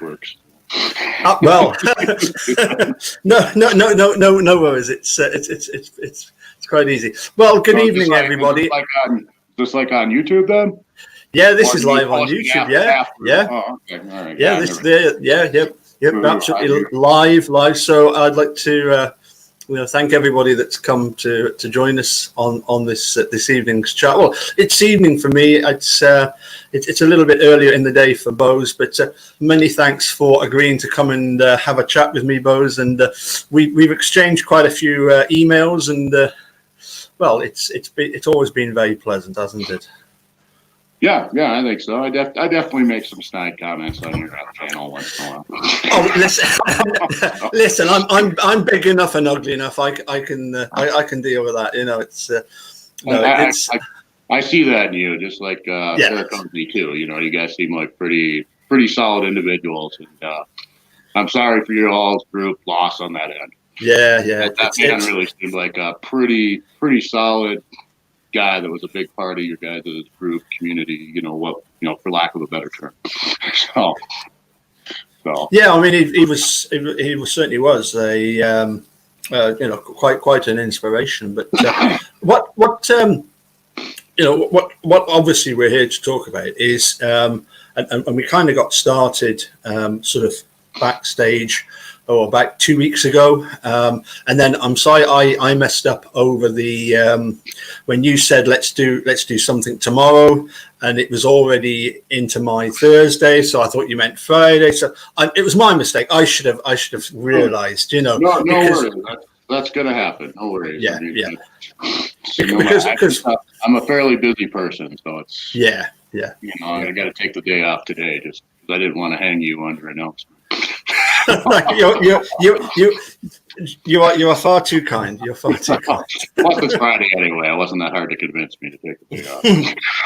works. Well, no worries. It's quite easy. Well, good evening, everybody. Just like on YouTube, then. Yeah, this is live on YouTube. Yeah. Oh, okay. All right. Yep, absolutely live. So I'd like to thank everybody that's come to join us on this evening's chat. Well, it's evening for me. It's a little bit earlier in the day for Bohse, but many thanks for agreeing to come and have a chat with me, Bohse. And we've exchanged quite a few emails, and well, it's always been very pleasant, hasn't it? Yeah, I think so. I definitely make some snide comments on your channel once in a while. Oh, listen, I'm big enough and ugly enough. I can deal with that. You know, I see that in you, just like their company too. You know, you guys seem like pretty solid individuals, and I'm sorry for your all's group loss on that end. Yeah. That man really seemed like a pretty solid guy that was a big part of your guys' group community, for lack of a better term. So yeah, I mean, he certainly was a quite an inspiration. But what obviously we're here to talk about is and we kind of got started sort of backstage about 2 weeks ago, and then I'm sorry I messed up over the when you said let's do something tomorrow, and it was already into my Thursday, so I thought you meant Friday. So it was my mistake. I should have realized, No worries. That's gonna happen. No worries. Yeah. Because I'm a fairly busy person, so it's yeah. I got to take the day off today just because I didn't want to hang you under announcement. You are far too kind. You're far too kind. Plus, it's Friday anyway. It wasn't that hard to convince me to take the day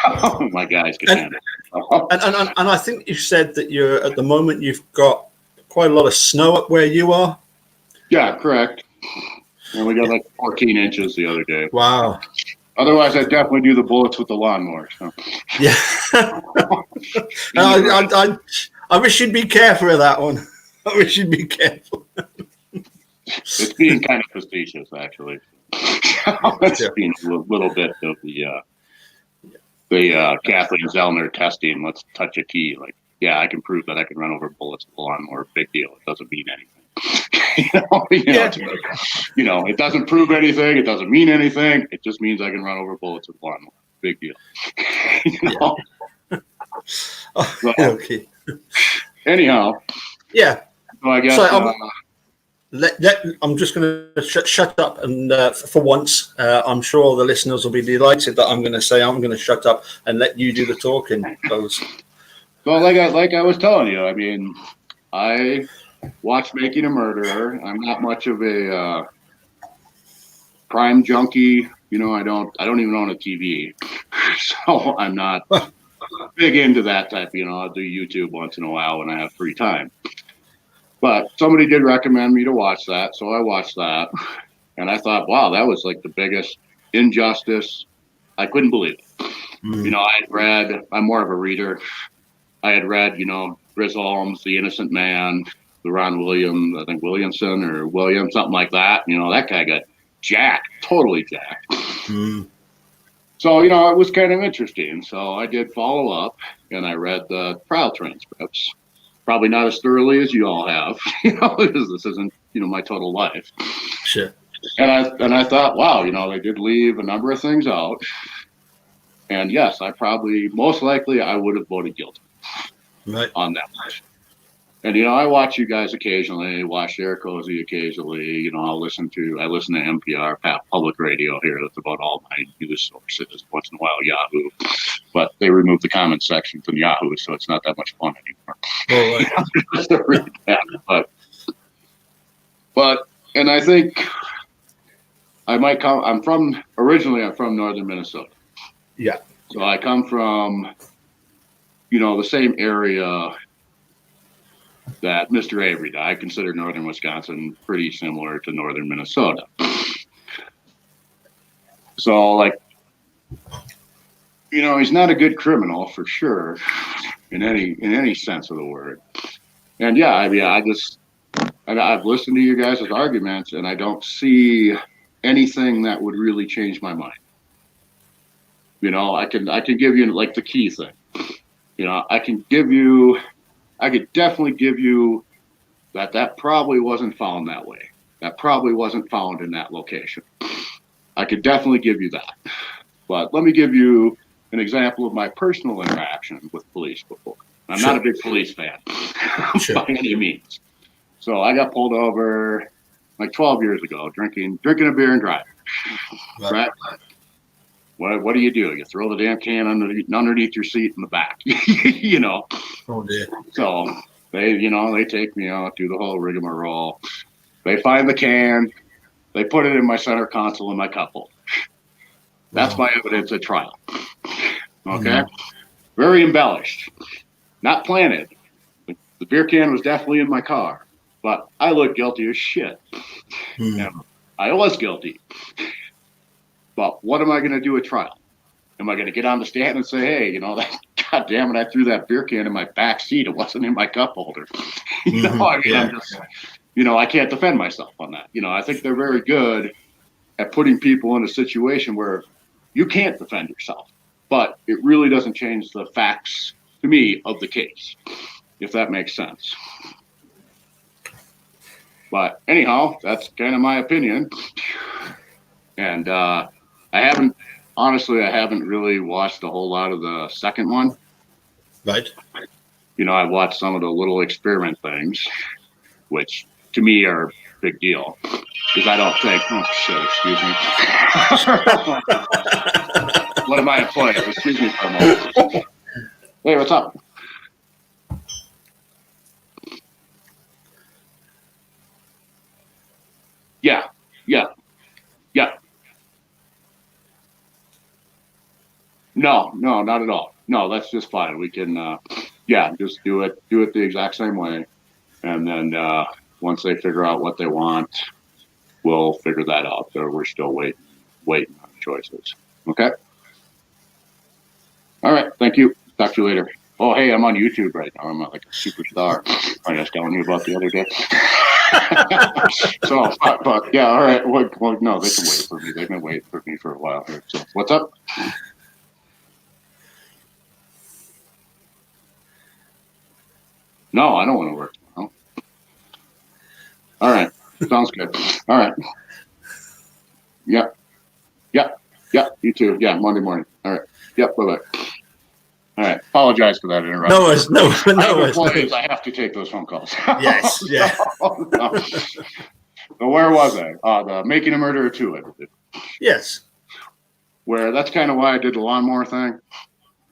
off. My guys can handle it. And I think you said that at the moment you've got quite a lot of snow up where you are. Yeah, correct. And we got like 14 inches the other day. Wow. Otherwise, I'd definitely do the bullets with the lawnmower. So. Yeah. I wish you'd be careful of that one. I wish you'd be careful. It's being kind of facetious, actually. It's being a little bit of the Kathleen Zellner testing. Let's touch a key. Like, yeah, I can prove that I can run over bullets with a lawnmower. Big deal. It doesn't mean anything. It doesn't prove anything. It doesn't mean anything. It just means I can run over bullets with a lawnmower. Big deal. Okay. Anyhow. Yeah. So I guess I'm just going to shut up, and for once, I'm sure all the listeners will be delighted that I'm going to shut up and let you do the talking. Well, like I was telling you, I mean, I watched Making a Murderer. I'm not much of a crime junkie. I don't even own a TV, so I'm not big into that type. I'll do YouTube once in a while when I have free time. But somebody did recommend me to watch that, so I watched that, and I thought, wow, that was like the biggest injustice. I couldn't believe it. I had read. I'm more of a reader. I had read, Griswold's The Innocent Man, the Ron Williams, I think Williamson or Williams, something like that. That guy got jacked, totally jacked. So, it was kind of interesting. So I did follow up, and I read the trial transcripts. Probably not as thoroughly as you all have, because this isn't, my total life. Sure. And I thought, wow, they did leave a number of things out. And yes, most likely, I would have voted guilty on that one. And I watch you guys occasionally, watch Eric Cozy occasionally. I listen to NPR, public radio here. That's about all my news sources. Once in a while, Yahoo, but they removed the comment section from Yahoo, so it's not that much fun anymore. But I think I might come. I'm from northern Minnesota. Yeah. So I come from, the same area that Mr. Avery died. I consider northern Wisconsin pretty similar to northern Minnesota. So, he's not a good criminal for sure, in any sense of the word. And yeah, I mean, I've listened to you guys' arguments, and I don't see anything that would really change my mind. You know, I can give you like the key thing. You know, I could definitely give you that probably wasn't found that way. That probably wasn't found in that location. I could definitely give you that. But let me give you an example of my personal interaction with police before. I'm not a big police fan by any means. So I got pulled over like 12 years ago, drinking a beer and driving. Right? What do? You throw the damn can underneath your seat in the back, you know. Oh dear. So they take me out, do the whole rigmarole. They find the can, they put it in my center console in my cup holder. That's my evidence at trial. Okay, very embellished, not planted. The beer can was definitely in my car, but I looked guilty as shit. I was guilty. But what am I going to do at trial? Am I going to get on the stand and say, hey, you know, God damn it, I threw that beer can in my back seat. It wasn't in my cup holder. You know, I mean, I'm just, you know, I can't defend myself on that. You know, I think they're very good at putting people in a situation where you can't defend yourself. But it really doesn't change the facts, to me, of the case, if that makes sense. But anyhow, that's kind of my opinion. And I haven't really watched a whole lot of the second one. Right. You know, I watched some of the little experiment things, which to me are a big deal. Because I don't think, oh shit, excuse me. What am I employing? Excuse me for a moment. Hey, what's up? Yeah. No, not at all. No, that's just fine. We can, just do it the exact same way. And then once they figure out what they want, we'll figure that out. So we're still waiting on choices. Okay. All right. Thank you. Talk to you later. Oh, hey, I'm on YouTube right now. I'm not like a superstar. I was telling you about the other day. So, but yeah, all right. Well, no, they can wait for me. They've been waiting for me for a while here. So, what's up? No, I don't want to work tomorrow. All right. Sounds good. All right. Yep. You too. Yeah, Monday morning. All right. Yep. Bye-bye. All right. Apologize for that interruption. No. I have to take those phone calls. Yes. Yeah. So where was I? The Making a Murderer 2. I did. Yes. Where that's kind of why I did the lawnmower thing,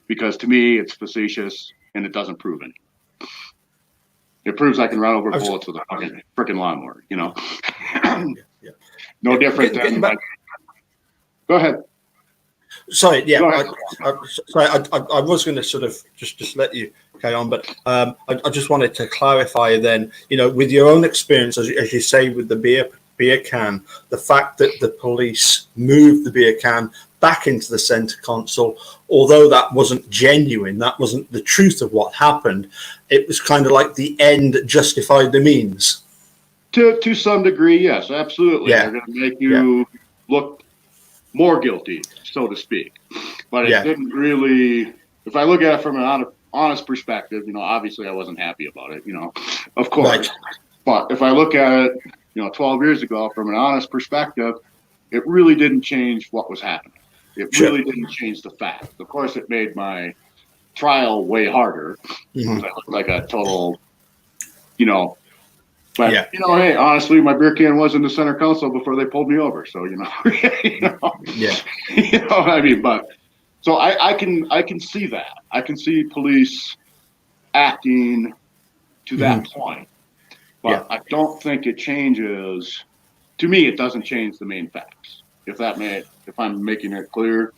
because to me it's facetious and it doesn't prove anything. It proves I can run over bullets with a fucking freaking lawnmower. You know. Yeah. No different than. Go ahead. Sorry, yeah. I was going to sort of just let you carry on, but I just wanted to clarify then, you know, with your own experience, as you say, with the beer can, the fact that the police moved the beer can back into the center console, although that wasn't genuine, that wasn't the truth of what happened, it was kind of like the end justified the means. To some degree, yes, absolutely. Yeah. They're going to make you look more guilty, so to speak. But it didn't really, if I look at it from an honest perspective, you know, obviously I wasn't happy about it, you know, of course. Right. But if I look at it, you know, 12 years ago from an honest perspective, it really didn't change what was happening. It really didn't change the fact. Of course, it made my trial way harder. Mm-hmm. I looked like a total, you know, but, you know, hey, honestly, my beer can was in the center console before they pulled me over. So, you know, you know what I mean? But so I can see that. I can see police acting to that point. But I don't think it changes. To me, it doesn't change the main facts. If I'm making it clear,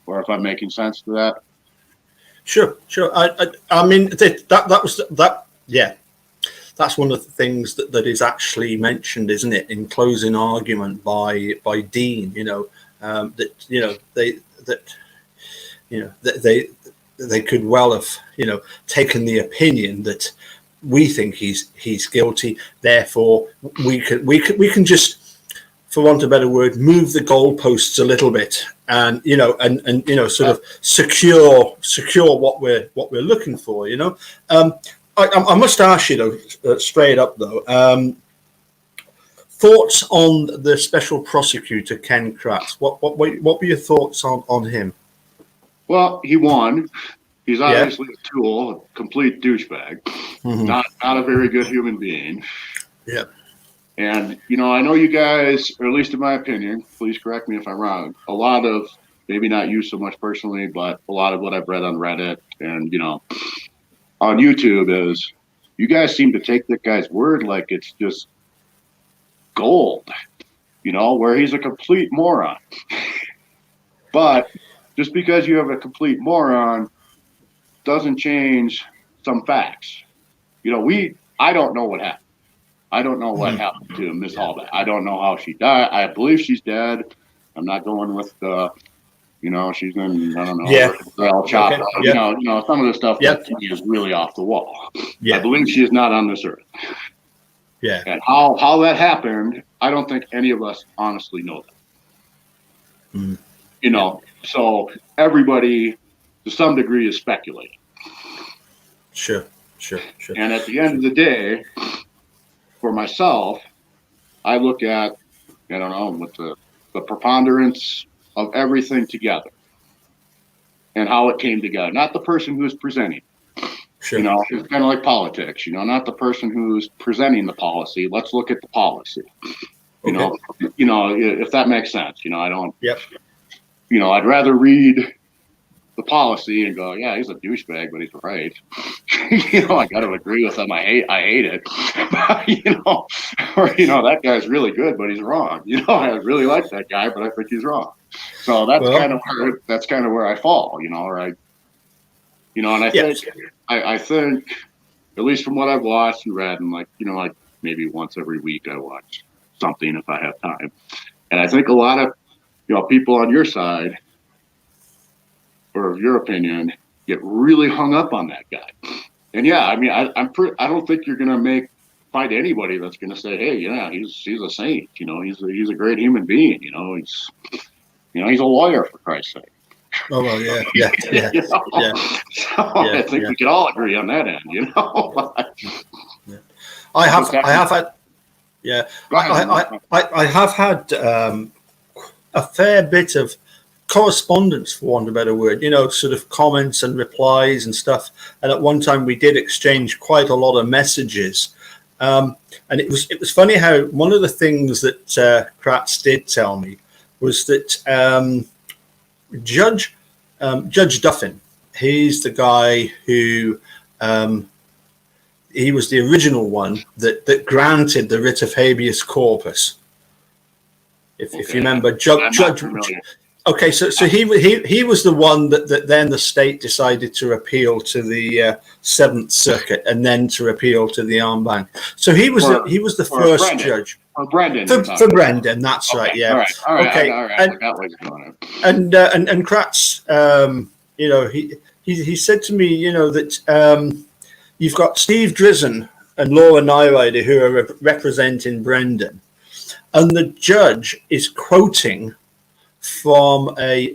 or if I'm making sense to that. Sure. I mean, that was that. Yeah. That's one of the things that is actually mentioned, isn't it, in closing argument by Dean? You know, that you know they could well have, you know, taken the opinion that we think he's guilty. Therefore, we can just, for want of a better word, move the goalposts a little bit, and sort of secure what we're looking for. I must ask you though, straight up though, thoughts on the special prosecutor Ken Kratz? What were your thoughts on him? Well, he won. He's obviously a tool, a complete douchebag, not a very good human being. Yeah. And, I know you guys, or at least in my opinion, please correct me if I'm wrong, a lot of, maybe not you so much personally, but a lot of what I've read on Reddit and, on YouTube is you guys seem to take that guy's word like it's just gold, where he's a complete moron. But just because you have a complete moron doesn't change some facts. I don't know what happened. I don't know what happened to Miss Hallback. I don't know how she died. I believe she's dead. I'm not going with she's in, I don't know, all chopped up. Some of the stuff that to me is really off the wall. Yeah. I believe she is not on this earth. Yeah. And how that happened, I don't think any of us honestly know that. So everybody to some degree is speculating. Sure. And at the end of the day, for myself, I look at, with the preponderance of everything together and how it came together. Not the person who's presenting. Sure. It's kind of like politics, not the person who's presenting the policy. Let's look at the policy. Okay. If that makes sense. I don't. Yep. I'd rather read the policy and go, yeah, he's a douchebag, but he's right. I got to agree with him. I hate it. Or that guy's really good, but he's wrong. I really like that guy, but I think he's wrong. So that's kind of where I fall. And I think, at least from what I've watched and read, and like maybe once every week I watch something if I have time. And I think a lot of people on your side, or of your opinion, get really hung up on that guy. And I don't think you're gonna find anybody that's gonna say, hey, he's a saint. He's a great human being. He's a lawyer, for Christ's sake. Oh well, yeah. So I think we can all agree on that end. I have had a fair bit of correspondence, for want of a better word, sort of comments and replies and stuff. And at one time we did exchange quite a lot of messages. And it was funny how one of the things that Kratz did tell me was that Judge Duffin, he's the guy who he was the original one that granted the writ of habeas corpus. If you remember, Judge. Okay, so he was the one that then the state decided to appeal to the Seventh Circuit and then to appeal to the en banc. So he was the first Brendan. Judge. For Brendan. For Brendan, that's okay, right. Yeah. All right. Okay. All right. And Kratz, he said to me, that you've got Steve Drizzen and Laura Nyrider who are representing Brendan, and the judge is quoting from a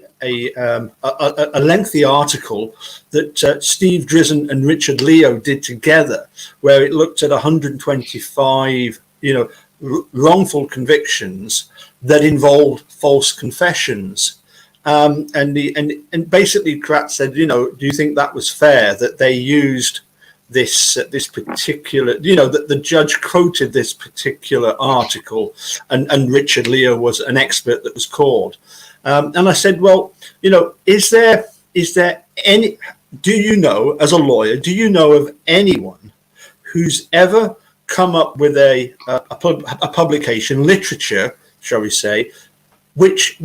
lengthy article that Steve Drizzen and Richard Leo did together, where it looked at 125, wrongful convictions that involved false confessions. And basically Kratz said, do you think that was fair that they used this particular, that the judge quoted this particular article, and Richard Leo was an expert that was called. And I said, well, is there any, as a lawyer, do you know of anyone who's ever come up with a publication, literature, shall we say, which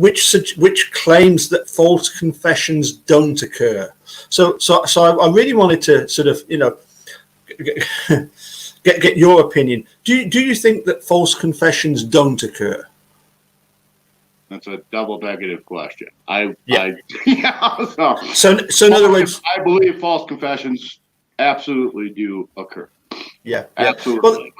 claims that false confessions don't occur? So I really wanted to sort of, get your opinion. Do you think that false confessions don't occur? That's a double negative question. So in other words, I believe false confessions absolutely do occur. Yeah, yeah. Absolutely.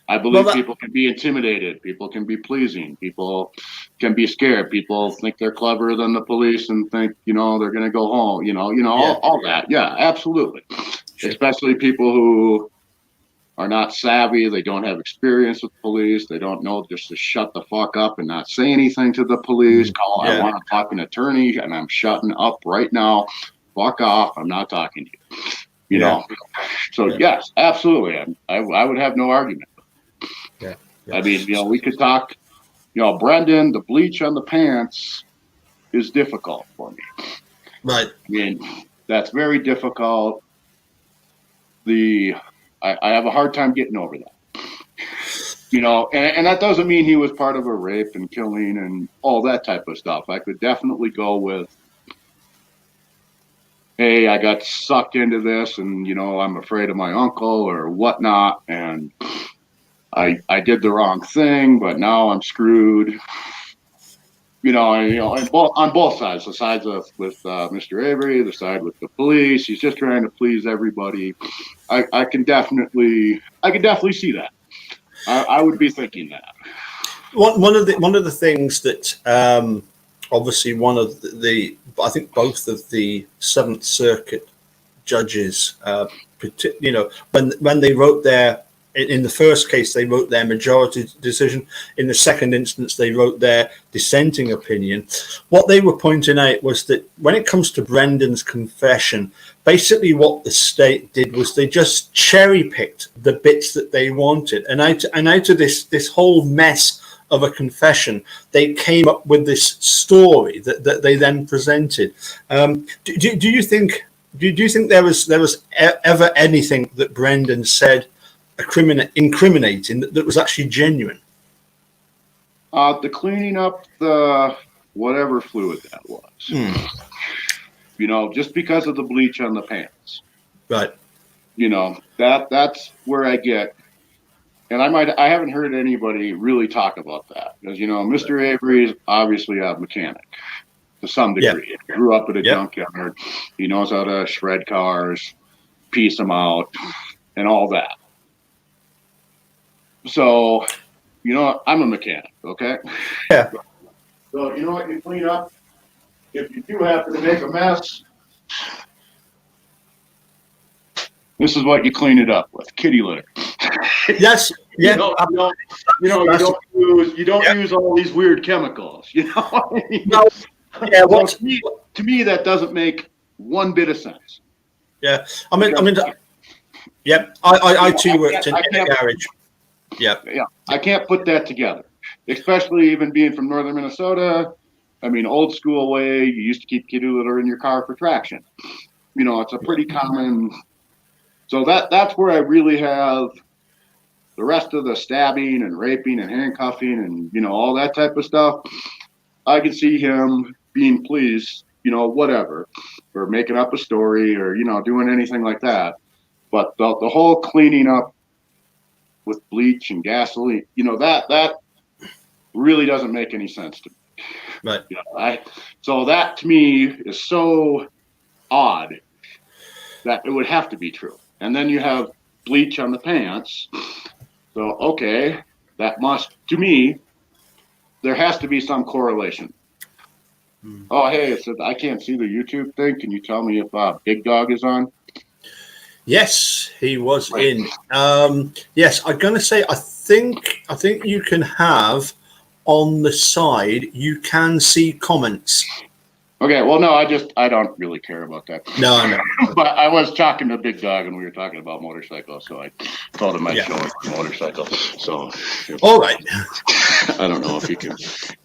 I believe That, people can be intimidated. People can be pleasing. People can be scared. People think they're cleverer than the police and think, they're going to go home. yeah, All that. Yeah, absolutely. sure. Especially people who are not savvy. They don't have experience with police. They don't know just to shut the fuck up and not say anything to the police. I Yeah, want to talk to an attorney, and I'm shutting up right now. Fuck off. I'm not talking to you. yeah, So yeah, yes, absolutely. I would have no argument. yeah, yeah. I mean, we could talk. Brendan, the bleach on the pants is difficult for me. Right. I mean, that's very difficult. I have a hard time getting over that. And that doesn't mean he was part of a rape and killing and all that type of stuff. I could definitely go with, hey, I got sucked into this and, I'm afraid of my uncle or whatnot. And I did the wrong thing, but now I'm screwed. On both sides, the sides with Mr. Avery, the side with the police. He's just trying to please everybody. I can definitely see that. I would be thinking that. One of the things that obviously one of I think both of the Seventh Circuit judges, when they wrote their in the first case they wrote their majority decision. In the second instance, they wrote their dissenting opinion. What they were pointing out was that when it comes to Brendan's confession, basically what the state did was they just cherry picked the bits that they wanted, and out of this whole mess of a confession, they came up with this story that they then presented. Do you think there was ever anything that Brendan said incriminating that was actually genuine? The cleaning up the whatever fluid that was. Just because of the bleach on the pants. Right. That's where I get. And I haven't heard anybody really talk about that because, Mr. Avery is obviously a mechanic to some degree. Yeah. He grew up at a junkyard. He knows how to shred cars, piece them out, and all that. So, I'm a mechanic, okay? Yeah. So, what you clean up? If you do happen to make a mess, this is what you clean it up with: kitty litter. Yes. Yeah. You don't use all these weird chemicals. No. Yeah. So to me, that doesn't make one bit of sense. Yeah. I mean. Yep. I too worked in a garage. Yeah. Yeah. I can't put that together, especially even being from northern Minnesota. I mean, old school way. You used to keep kitty litter in your car for traction. It's a pretty common. So that's where I really have the rest of the stabbing and raping and handcuffing and, all that type of stuff. I can see him being pleased, whatever, or making up a story or, doing anything like that. But the whole cleaning up with bleach and gasoline, that really doesn't make any sense to me. Right. So that to me is so odd that it would have to be true. And then you have bleach on the pants. So, okay, that must, to me, there has to be some correlation. Oh, hey, it said, I can't see the YouTube thing. Can you tell me if Big Dog is on? Yes, he was in. Yes, I'm going to say I think you can have on the side, you can see comments. Okay, well, no, I don't really care about that. No. But I was talking to Big Dog and we were talking about motorcycles, so I told him I'd show him the motorcycle. So, all right. I don't know if you can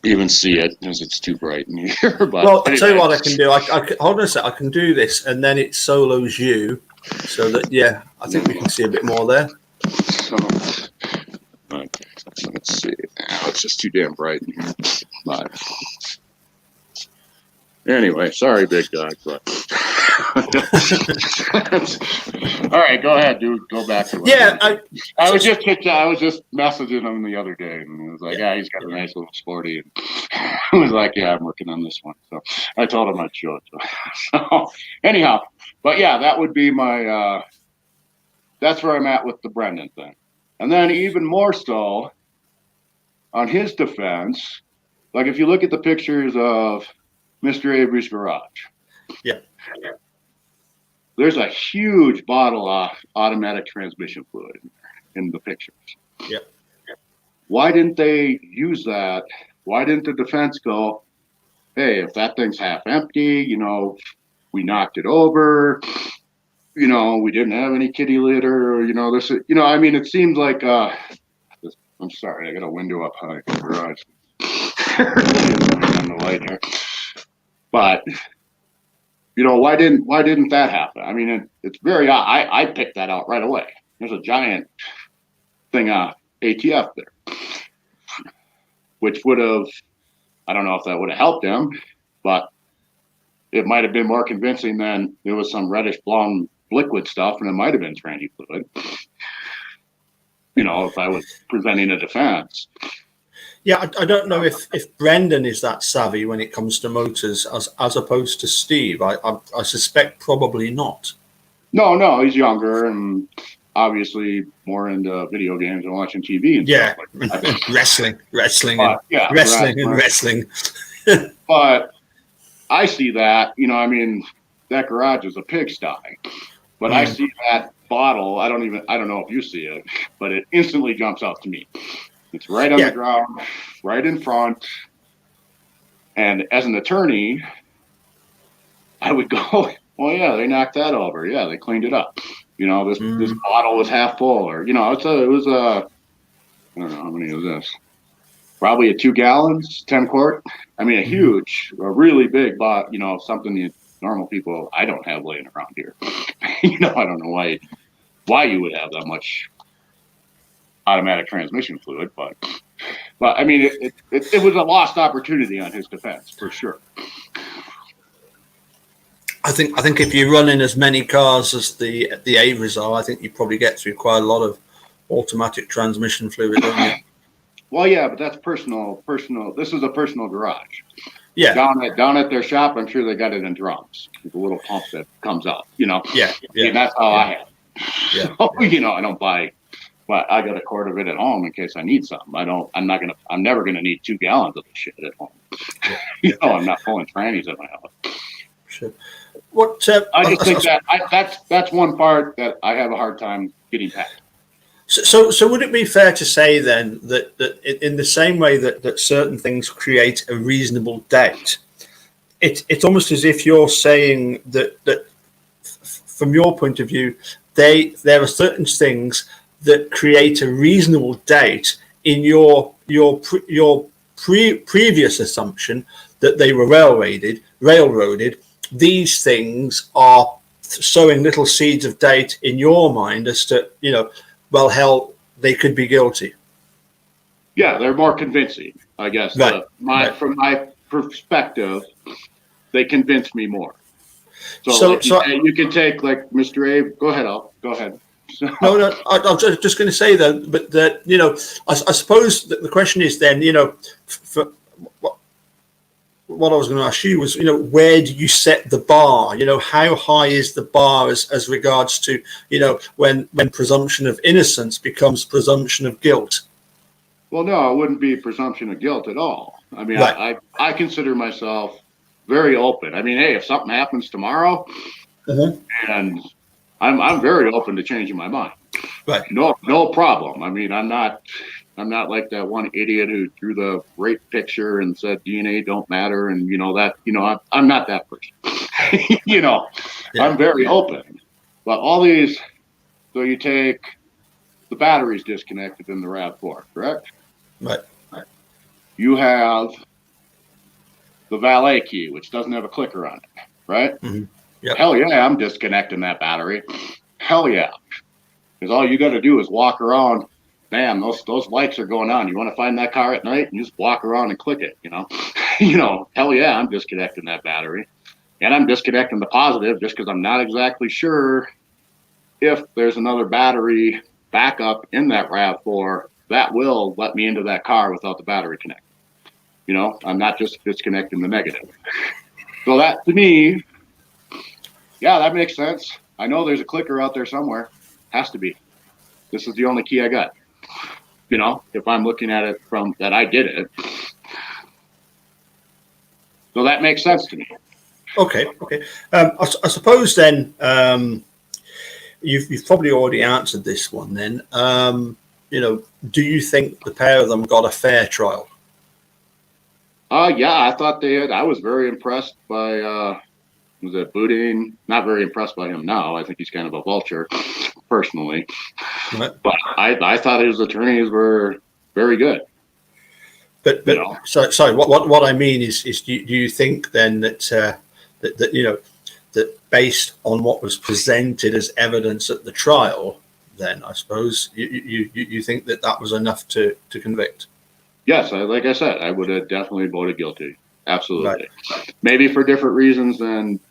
even see it because it's too bright in here. But well, I'll tell you what I can do. I hold on a sec. I can do this, and then it solos you, so that I think we can see a bit more there. So, let's see. It's just too damn bright in here. But anyway, sorry, Big Dog, but all right, go ahead, dude. Go back to it. I was just messaging him the other day, and he was like, "Yeah, he's got a nice little sporty." And I was like, "Yeah, I'm working on this one." So I told him I'd show it to him. So anyhow, but yeah, that would be my that's where I'm at with the Brendan thing. And then even more so on his defense, like if you look at the pictures of Mr. Avery's garage, Yeah. there's a huge bottle of automatic transmission fluid in the pictures. Yeah. Why didn't they use that? Why didn't the defense go, hey, if that thing's half empty, we knocked it over, we didn't have any kitty litter, or, this, I mean, it seems like, I'm sorry, I got a window up high in the garage. On the light here. But, why didn't that happen? I mean, it's very odd. I picked that out right away. There's a giant thing ATF there, which would have, I don't know if that would have helped him, but it might have been more convincing than there was some reddish blonde liquid stuff, and it might have been tranny fluid. If I was presenting a defense. Yeah, I don't know if Brendan is that savvy when it comes to motors as opposed to Steve. I suspect probably not. No, he's younger and obviously more into video games and watching TV and stuff like that. Wrestling. But I see that, that garage is a pigsty. But I see that bottle, I don't know if you see it, but it instantly jumps out to me. It's right on the ground, right in front. And as an attorney, I would go, well, yeah, they knocked that over. Yeah, they cleaned it up. This bottle was half full, or it was I don't know how many was this. Probably 2 gallons, 10 quart. I mean, a really big bottle. Something that normal people I don't have laying around here. I don't know why you would have that much automatic transmission fluid, but I mean, it was a lost opportunity on his defense for sure. I think if you run in as many cars as the Averys are, I think you probably get through quite a lot of automatic transmission fluid, don't you? Well, yeah, but that's personal. This is a personal garage. Yeah. Down at their shop, I'm sure they got it in drums with a little pump that comes out. Yeah. And that's how I have. Yeah. So, I don't buy. But I got a quart of it at home in case I need something. I'm never gonna need 2 gallons of this shit at home. I'm not pulling trannies at my house. Sure. I just think that's one part that I have a hard time getting past. So would it be fair to say then that in the same way that certain things create a reasonable doubt, it's almost as if you're saying that from your point of view, there are certain things that create a reasonable doubt in your previous assumption that they were railroaded. These things are sowing little seeds of doubt in your mind as to, well, hell, they could be guilty. Yeah, they're more convincing, I guess. Right. From my perspective, they convince me more. So you can take like Mr. Abe. Go ahead. No, I'm just going to say that, but that I suppose that the question is then, for what I was going to ask you was, where do you set the bar? How high is the bar as regards to, when presumption of innocence becomes presumption of guilt? Well, no, it wouldn't be presumption of guilt at all. I mean, right. I consider myself very open. I mean, hey, if something happens tomorrow, and I'm very open to changing my mind. Right. No problem. I mean, I'm not like that one idiot who drew the rape picture and said DNA don't matter, and I'm not that person. Yeah. I'm very open. But all these, so you take the batteries disconnected in the RAV4, correct? Right. You have the valet key, which doesn't have a clicker on it, right? Mm-hmm. Yep. Hell yeah, I'm disconnecting that battery. Hell yeah. Because all you got to do is walk around. Bam, those lights are going on. You want to find that car at night? You just walk around and click it, Hell yeah, I'm disconnecting that battery. And I'm disconnecting the positive just because I'm not exactly sure if there's another battery backup in that RAV4 that will let me into that car without the battery connected. I'm not just disconnecting the negative. So that, to me, yeah, that makes sense. I know there's a clicker out there somewhere. Has to be. This is the only key I got. If I'm looking at it from that I did it. So that makes sense to me. Okay. I suppose then you've probably already answered this one. Then do you think the pair of them got a fair trial? Yeah, I thought they had. I was very impressed by was it Boudin? Not very impressed by him now. I think he's kind of a vulture, personally. Right. But I thought his attorneys were very good. But so sorry. What I mean is do you think then that that based on what was presented as evidence at the trial, then I suppose you think that was enough to convict? Yes, like I said, I would have definitely voted guilty. Absolutely. Right. Maybe for different reasons than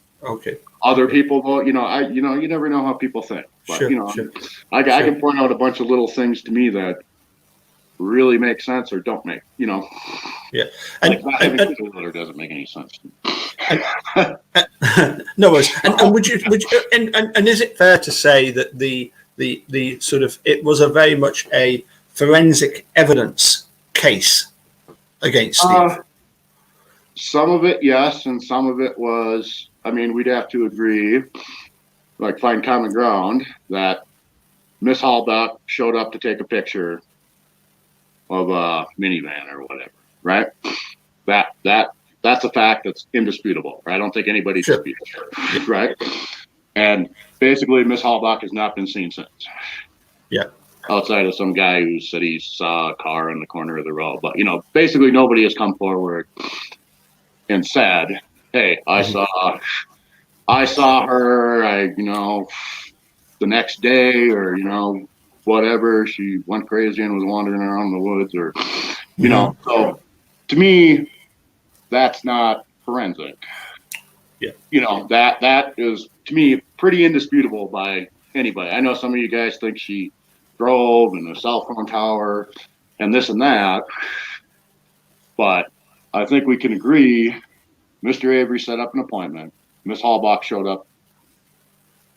other Okay. people vote. You never know how people think. But Sure. I can point out a bunch of little things to me that really make sense or don't make. Yeah. Like not having a letter doesn't make any sense. No worries. And would you and is it fair to say that the sort of it was a very much a forensic evidence case against Steve? Some of it, yes, and some of it was. I mean, we'd have to agree, like find common ground, that Miss Hallbuck showed up to take a picture of a minivan or whatever, right? That's a fact that's indisputable. Right? I don't think anybody disputes it, right? And basically, Miss Hallbuck has not been seen since. Yeah. Outside of some guy who said he saw a car in the corner of the road. But, basically nobody has come forward and said, hey, I saw her, the next day or, whatever. She went crazy and was wandering around the woods or, So to me, that's not forensic. Yeah. That is, to me, pretty indisputable by anybody. I know some of you guys think she drove and a cell phone tower and this and that, but I think we can agree Mr. Avery set up an appointment, Miss Hallbuck showed up,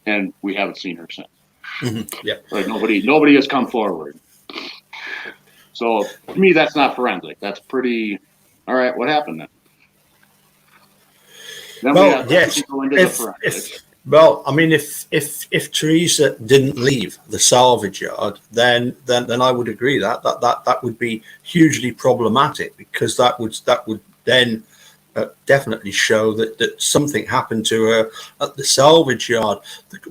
and we haven't seen her since. Mm-hmm. Yeah. Right? Nobody has come forward. So to me, that's not forensic. That's pretty. All right, what happened then? Well, yes. If Teresa didn't leave the salvage yard, then I would agree that would be hugely problematic, because that would then definitely show that something happened to her at the salvage yard.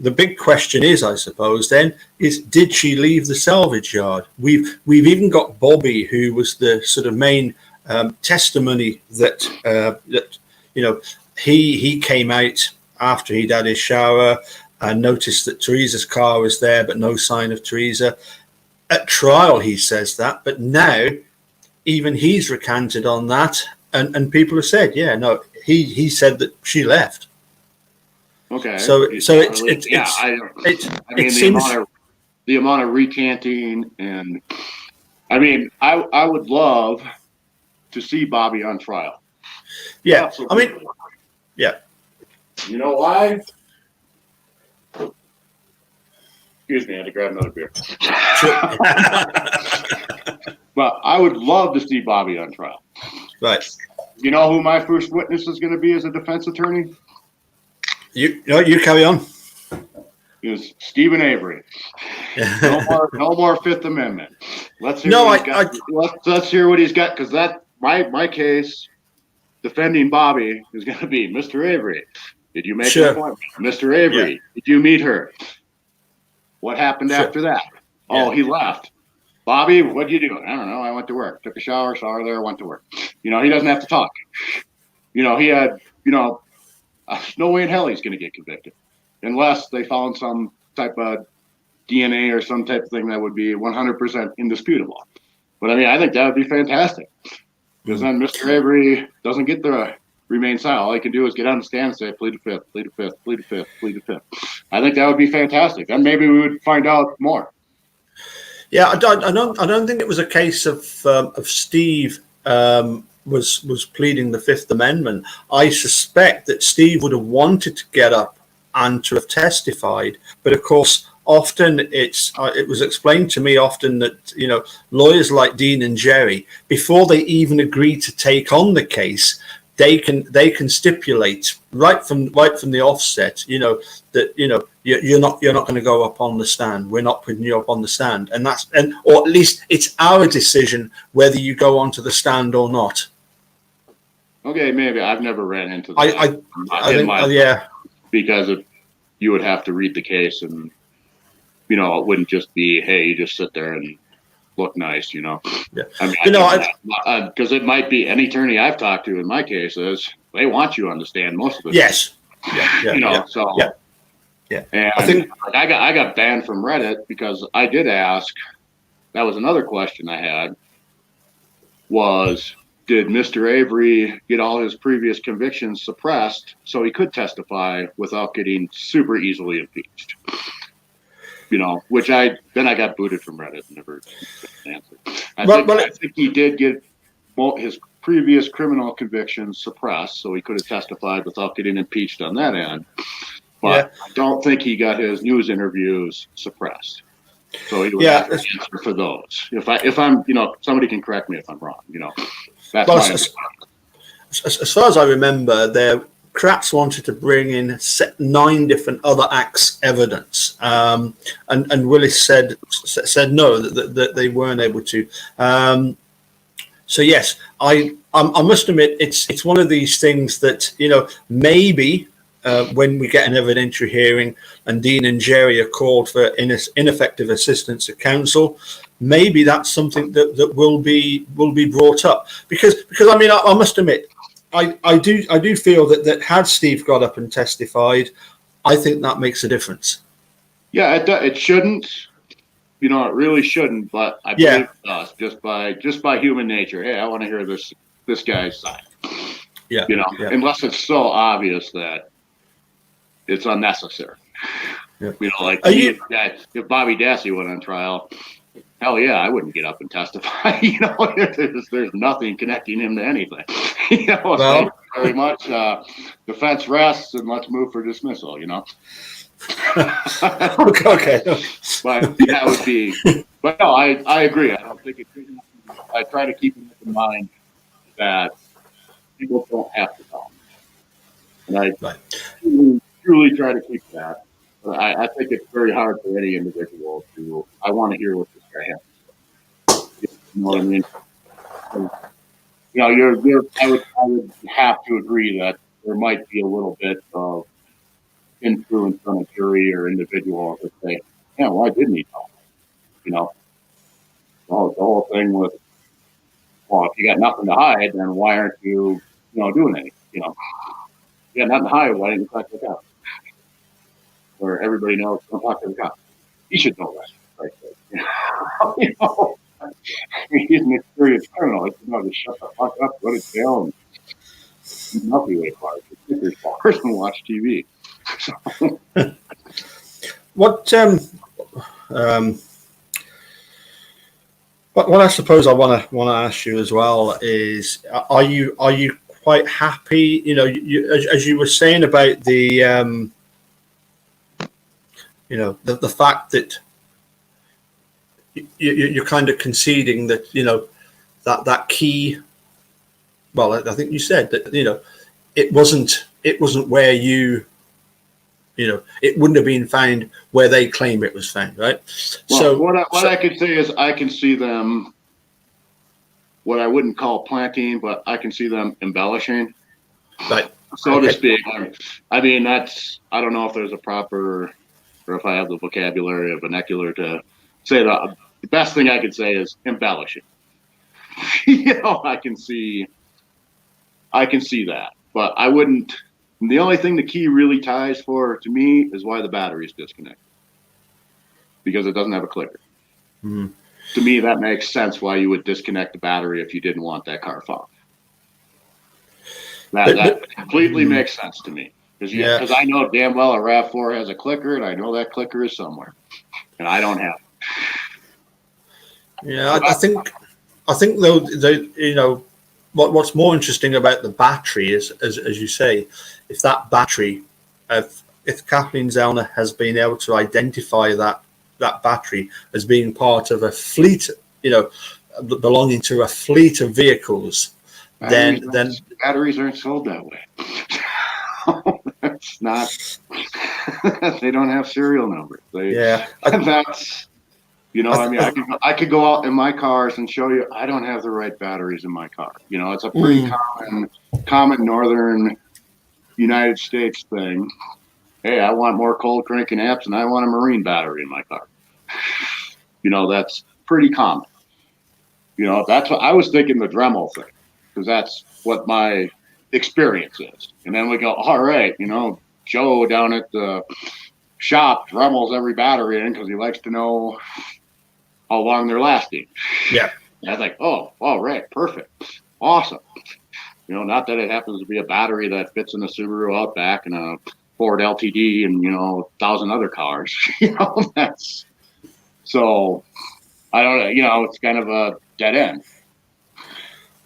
The big question is, I suppose, then is, did she leave the salvage yard? We've even got Bobby, who was the sort of main testimony that he came out after he'd had his shower and noticed that Teresa's car was there, but no sign of Teresa. At trial, he says that, but now even he's recanted on that, and people have said, yeah, no, he said that she left. Okay. So the amount of recanting, and I mean, I would love to see Bobby on trial. Yeah, absolutely. I mean, yeah. You know why? Excuse me, I had to grab another beer. But I would love to see Bobby on trial. Right. You know who my first witness is going to be as a defense attorney? You carry on. Is Stephen Avery. No more Fifth Amendment. Let's hear let's hear what he's got, because that my case defending Bobby is going to be Mr. Avery. Did you make an appointment? Mr. Avery, did you meet her? What happened after that? Oh, he left. Bobby, what'd you do? I don't know. I went to work. Took a shower, saw her there, went to work. He doesn't have to talk. He had, no way in hell he's going to get convicted unless they found some type of DNA or some type of thing that would be 100% indisputable. But I mean, I think that would be fantastic, because then Mr. Avery doesn't get to remain silent. All he can do is get on the stand and say, plead the fifth, plead the fifth, plead the fifth, plead the fifth. I think that would be fantastic. Then maybe we would find out more. Yeah, I don't think it was a case of Steve was pleading the Fifth Amendment. I suspect that Steve would have wanted to get up and to have testified, but of course often it was explained to me often that, you know, lawyers like Dean and Jerry, before they even agree to take on the case, they can stipulate right from the offset, you know, that, you know, you're not going to go up on the stand. We're not putting you up on the stand, and or at least it's our decision whether you go onto the stand or not. Okay, maybe I've never ran into that. I think yeah, because you would have to read the case, and you know, it wouldn't just be, hey, you just sit there and look nice, you know. Yeah. I mean, you know, because it might be any attorney I've talked to in my cases, they want you on the stand most of the time. Yes. Yeah. You know, yeah. so yeah. Yeah. And I think I got banned from Reddit because I did ask. That was another question I had. Was, did Mr. Avery get all his previous convictions suppressed so he could testify without getting super easily impeached? You know, which I got booted from Reddit and never answered. I think he did get his previous criminal convictions suppressed so he could have testified without getting impeached on that end. But I don't think he got his news interviews suppressed. So he would have to answer for those. If I'm, you know, somebody can correct me if I'm wrong. You know, that's as far as I remember, Kratz wanted to bring in 9 different other acts evidence, and Willis said no, that they weren't able to. So yes, I must admit it's one of these things that, you know, maybe. When we get an evidentiary hearing and Dean and Jerry are called for ineffective assistance of counsel, maybe that's something that will be brought up because I mean I must admit I do feel that had Steve got up and testified, I think that makes a difference. Yeah, it shouldn't. You know, it really shouldn't, but I believe it does just by human nature. Hey, I want to hear this guy's side. Yeah, you know, unless it's so obvious that it's unnecessary. Yeah. You know, like if Bobby Dassey went on trial, hell yeah, I wouldn't get up and testify. You know, there's nothing connecting him to anything. You know, well, very much defense rests and let's move for dismissal. You know. Okay. But that would be. But no, I agree. I don't think it. I try to keep in mind that people don't have to know, and I truly try to keep that. But I think it's very hard for any individual to. I want to hear what this guy has to say. You know what I mean? And, you know, I would have to agree that there might be a little bit of influence on a jury or individual to say, yeah, why didn't he tell me? You know, well, the whole thing with, well, if you got nothing to hide, then why aren't you, doing anything? You know, you got nothing to hide, why didn't you talk to the cops? Where everybody knows, don't talk to the cops. He should know that. Right there. You know, I mean, he's an experienced criminal. He should know to shut the fuck up, go to jail, and eat heavyweight bars, Snickers bars, and watch TV. What I suppose I want to ask you as well is, are you quite happy? You know, as you were saying about the the fact that you're kind of conceding that, you know, that key. Well, I think you said that, you know, it wasn't where you. You know, it wouldn't have been found where they claim it was found, right? Well, so what I could say is I can see them, what I wouldn't call planting, but I can see them embellishing, right? So to speak. I mean, I don't know if there's a proper, or if I have the vocabulary or vernacular to say that. The best thing I could say is embellishing. You know, I can see that, but I wouldn't. The only thing the key really ties for to me is why the battery is disconnected, because it doesn't have a clicker. Mm-hmm. To me, that makes sense why you would disconnect the battery if you didn't want that car found. That completely makes sense to me, because I know damn well a RAV4 has a clicker, and I know that clicker is somewhere, and I don't have it. Yeah, I think though, you know, what's more interesting about the battery is, as you say, if that battery, if Kathleen Zellner has been able to identify that battery as being part of a fleet, belonging to a fleet of vehicles, then batteries aren't sold that way. That's not. They don't have serial numbers. That's. I could go out in my cars and show you I don't have the right batteries in my car. It's a pretty common northern United States thing. Hey, I want more cold cranking amps and I want a marine battery in my car. That's pretty common. That's what I was thinking, the Dremel thing, because that's what my experience is. And then we go, all right, Joe down at the shop Dremels every battery in because he likes to know how long they're lasting. Yeah. And I was like, oh, all right, perfect. Awesome. Not that it happens to be a battery that fits in a Subaru Outback and a Ford LTD and, 1,000 other cars. That's so I don't know, it's kind of a dead end.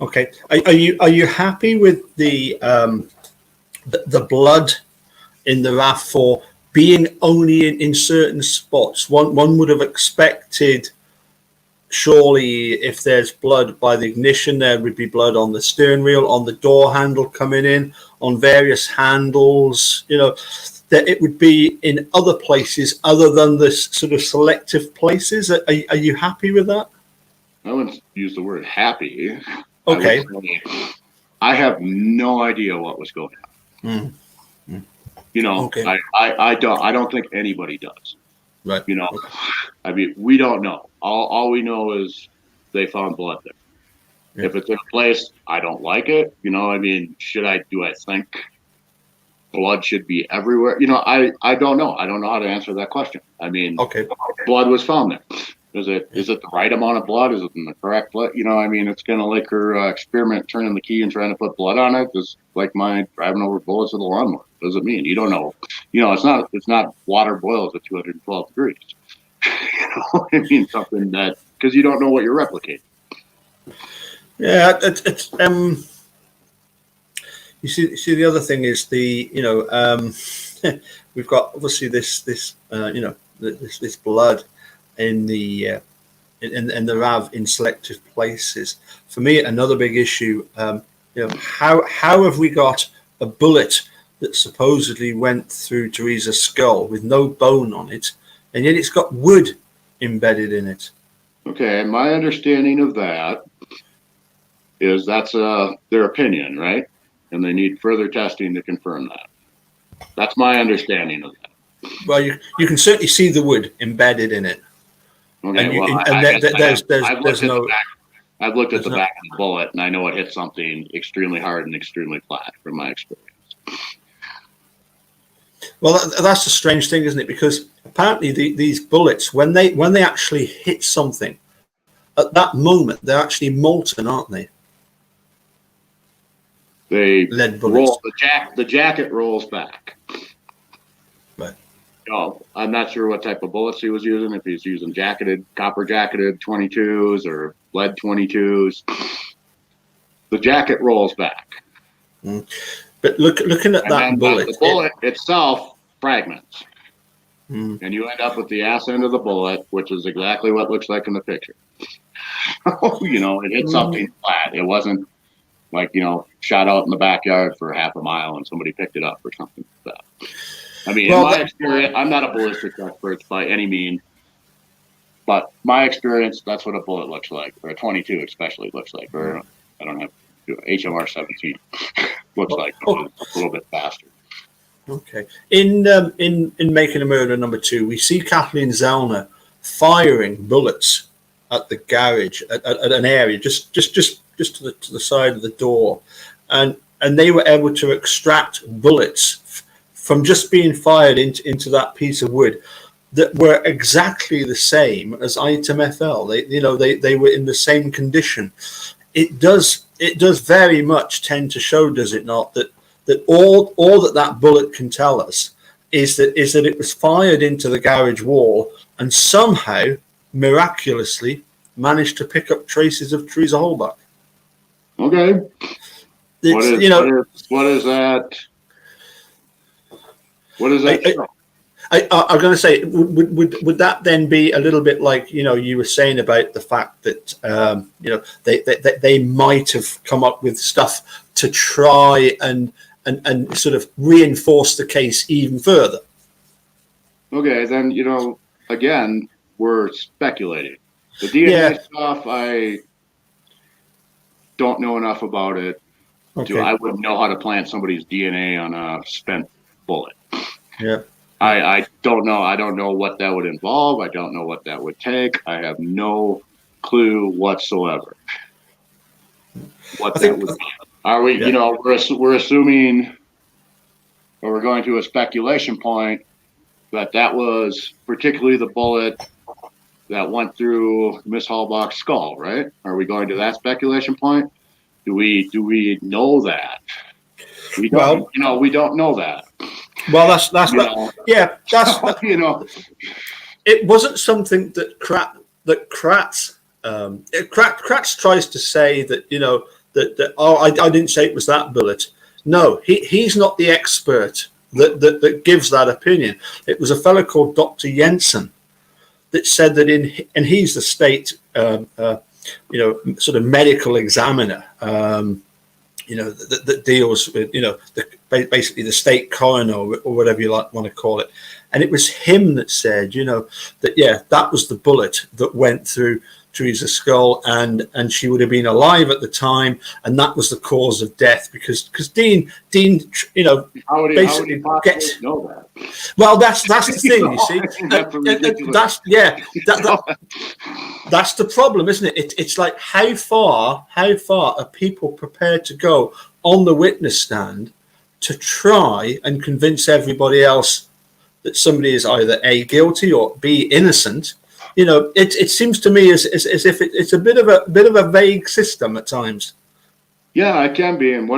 Okay. Are you happy with the blood in the RAV4 being only in certain spots? One would have expected, surely, if there's blood by the ignition, there would be blood on the steering wheel, on the door handle coming in, on various handles, that it would be in other places other than this sort of selective places. Are you happy with that? I wouldn't use the word happy. Okay. I have no idea what was going on. Okay. I don't think anybody does. Right. We don't know. All we know is they found blood there. Yeah. If it's in a place I don't like it, do I think blood should be everywhere? I don't know. I don't know how to answer that question. Okay. Blood was found there. Is it the right amount of blood? Is it in the correct blood? It's kind of like her experiment turning the key and trying to put blood on it. It's like my driving over bullets with a lawnmower. What does it mean? You don't know. It's not water boils at 212 degrees. Something that, because you don't know what you're replicating. Yeah, it's you see the other thing is we've got obviously this blood in the RAV in selective places. For me, another big issue, how have we got a bullet that supposedly went through Teresa's skull with no bone on it, and yet it's got wood embedded in it? Okay, and my understanding of that is that's their opinion, right? And they need further testing to confirm that. That's my understanding of that. Well, you can certainly see the wood embedded in it. Okay, I've looked at the back of the bullet, and I know it hit something extremely hard and extremely flat from my experience. Well, that's the strange thing, isn't it? Because apparently these bullets, when they actually hit something, at that moment they're actually molten, aren't they? They lead bullets. The jacket rolls back. Right. I'm not sure what type of bullets he was using. If he's using copper jacketed 22s or lead 22s, the jacket rolls back. Mm. But looking at that bullet, the bullet itself fragments, and you end up with the ass end of the bullet, which is exactly what it looks like in the picture. It hit something flat. It wasn't like shot out in the backyard for half a mile and somebody picked it up or something like that. In my experience, I'm not a ballistics expert by any means, but my experience, that's what a bullet looks like, or a 22 especially looks like, or I don't have HMR 17 looks like, it's a little bit faster. Okay. In Making a Murder #2, we see Kathleen Zellner firing bullets at the garage at an area just to the side of the door, and they were able to extract bullets from just being fired into that piece of wood that were exactly the same as item FL. They were in the same condition. It does very much tend to show, does it not, that all that bullet can tell us is that it was fired into the garage wall and somehow miraculously managed to pick up traces of Teresa Holbach. Okay. What is that? What does that show? I'm going to say, would that then be a little bit like, you were saying about the fact that, they might have come up with stuff to try and sort of reinforce the case even further? Okay, then, again, we're speculating. The DNA stuff, I don't know enough about it. Okay. I wouldn't know how to plant somebody's DNA on a spent bullet. Yeah. I don't know. I don't know what that would involve. I don't know what that would take. I have no clue whatsoever what that would be. Are we, we're assuming, or we're going to a speculation point that was particularly the bullet that went through Miss Hallbach's skull, right? Are we going to that speculation point? Do we know that? We don't. We don't know that. Well, that's It wasn't something that Kratz tries to say that I didn't say it was that bullet. No, he's not the expert that gives that opinion. It was a fellow called Dr. Jensen that said that and he's the state sort of medical examiner. That deals with, basically the state coroner or whatever you want to call it. And it was him that said, that was the bullet that went through Teresa's skull and she would have been alive at the time. And that was the cause of death because Dean, how would he gets know that? Well, that's the thing, you see. That's the problem, isn't it? It's like how far are people prepared to go on the witness stand to try and convince everybody else that somebody is either A, guilty or B, innocent? It seems to me as if it's a bit of a vague system at times. Yeah, it can be. And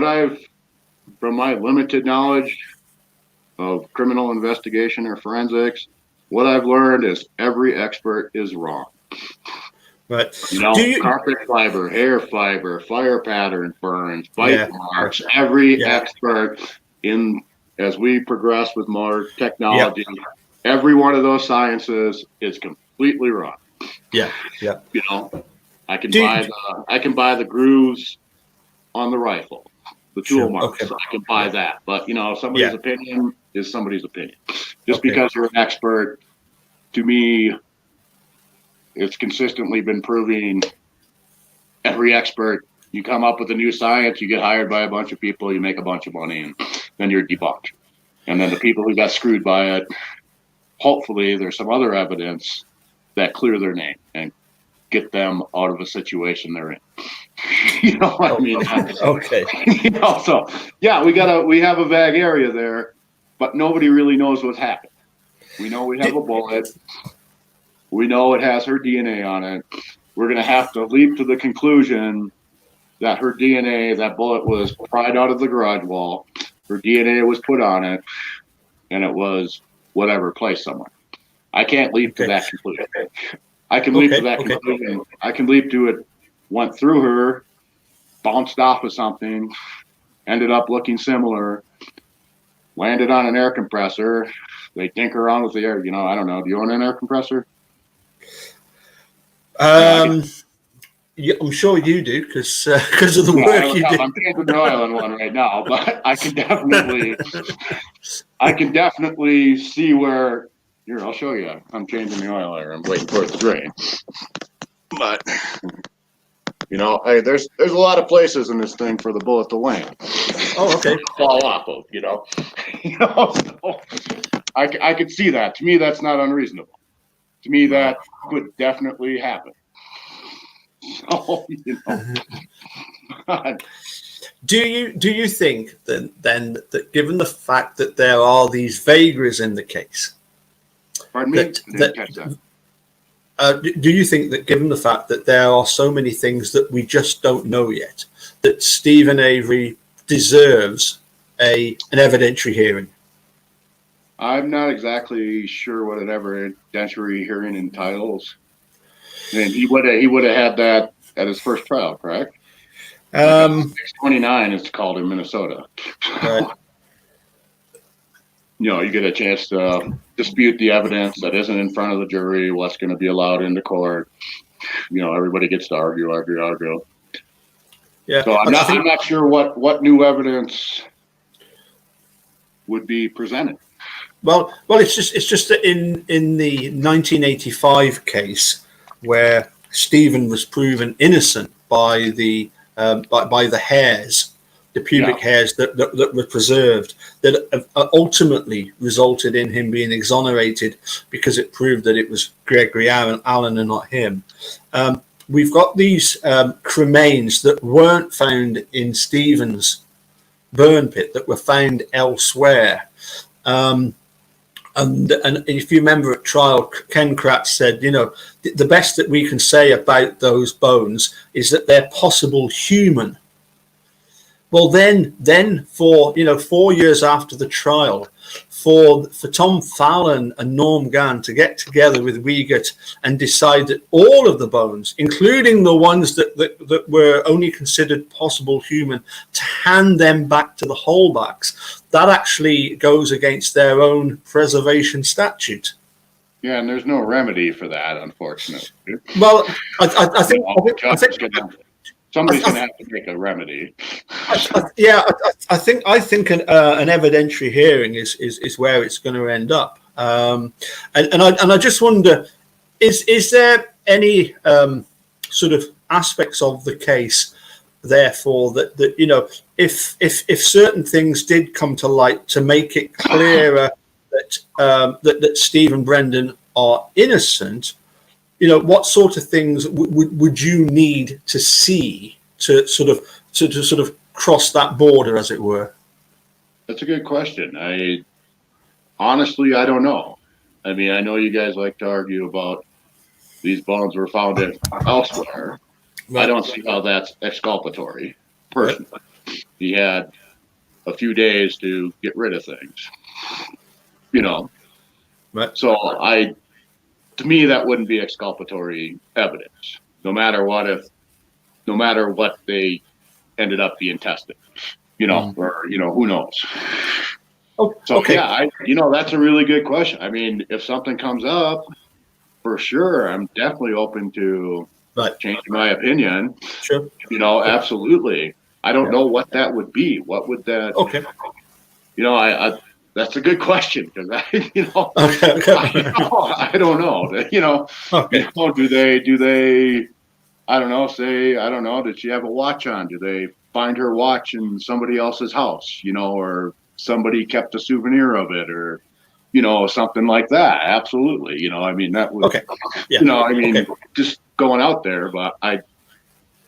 from my limited knowledge of criminal investigation or forensics, what I've learned is every expert is wrong. Right. Carpet fiber, hair fiber, fire pattern burns, bite marks. Every expert as we progress with more technology, every one of those sciences is completely wrong. Yeah. I can buy the grooves on the rifle, the tool marks. Okay. I can buy that, but somebody's opinion is somebody's opinion. Just because you're an expert, to me, it's consistently been proving. Every expert, you come up with a new science, you get hired by a bunch of people, you make a bunch of money, and then you're debunked. And then the people who got screwed by it, hopefully there's some other evidence that clear their name and get them out of a situation they're in. You know what I mean? Okay. So we have a vague area there, but nobody really knows what's happened. We know we have a bullet. We know it has her DNA on it. We're going to have to leap to the conclusion that her DNA, that bullet was pried out of the garage wall. Her DNA was put on it, and it was whatever placed somewhere. I can't leap to that conclusion. I can leap to that conclusion. I can leap to it. Went through her, bounced off of something, ended up looking similar, landed on an air compressor. They tinker around with the air. I don't know. Do you own an air compressor? I'm sure you do because of the work you do. I'm changing oil in one right now, but I can definitely see where. Here, I'll show you. I'm changing the oil there. I'm waiting for it to drain. But hey, there's a lot of places in this thing for the bullet to land. Oh, okay. Fall off of. So I could see that. To me, that's not unreasonable. To me, that could definitely happen. So, Do you think then that given the fact that there are these vagaries in the case, pardon me? Do you think that given the fact that there are so many things that we just don't know yet, that Stephen Avery deserves an evidentiary hearing? I'm not exactly sure what an evidentiary hearing entitles. And he would have had that at his first trial, correct? 629 is called in Minnesota. Right. you get a chance to dispute the evidence that isn't in front of the jury, what's going to be allowed into court. Everybody gets to argue. Yeah. So I'm not sure what new evidence would be presented. Well, it's just that in the 1985 case where Stephen was proven innocent by the hairs, the pubic hairs that were preserved, that ultimately resulted in him being exonerated because it proved that it was Gregory Allen and not him. We've got these cremains that weren't found in Stephen's burn pit, that were found elsewhere. And if you remember at trial, Ken Kratz said, the best that we can say about those bones is that they're possible human. Well, then for 4 years after the trial, for Tom Fallon and Norm Gann to get together with Wiegert and decide that all of the bones, including the ones that were only considered possible human, to hand them back to the Holbachs, that actually goes against their own preservation statute. Yeah, and there's no remedy for that, unfortunately. Well, I think somebody's going to have to make a remedy. I think an evidentiary hearing is where it's going to end up. And I just wonder, is there any sort of aspects of the case, therefore, that if certain things did come to light to make it clearer that Steve and Brendan are innocent, what sort of things would you need to see to sort of cross that border, as it were? That's a good question. Honestly, I don't know. I mean, I know you guys like to argue about these bones were found elsewhere. Right. I don't see how that's exculpatory, personally. Right. He had a few days to get rid of things, Right. So to me, that wouldn't be exculpatory evidence, no matter what they ended up being tested, or who knows. Oh, so okay. Yeah, that's a really good question. I mean, if something comes up, for sure, I'm definitely open to changing my opinion. Sure. Absolutely. I don't know what that would be. What would that? Okay. That's a good question, because I don't know. Okay. Do they? I don't know. Did she have a watch on? Do they find her watch in somebody else's house? Or somebody kept a souvenir of it, or something like that. Absolutely. I mean, that would. Okay. Yeah. Just going out there, but I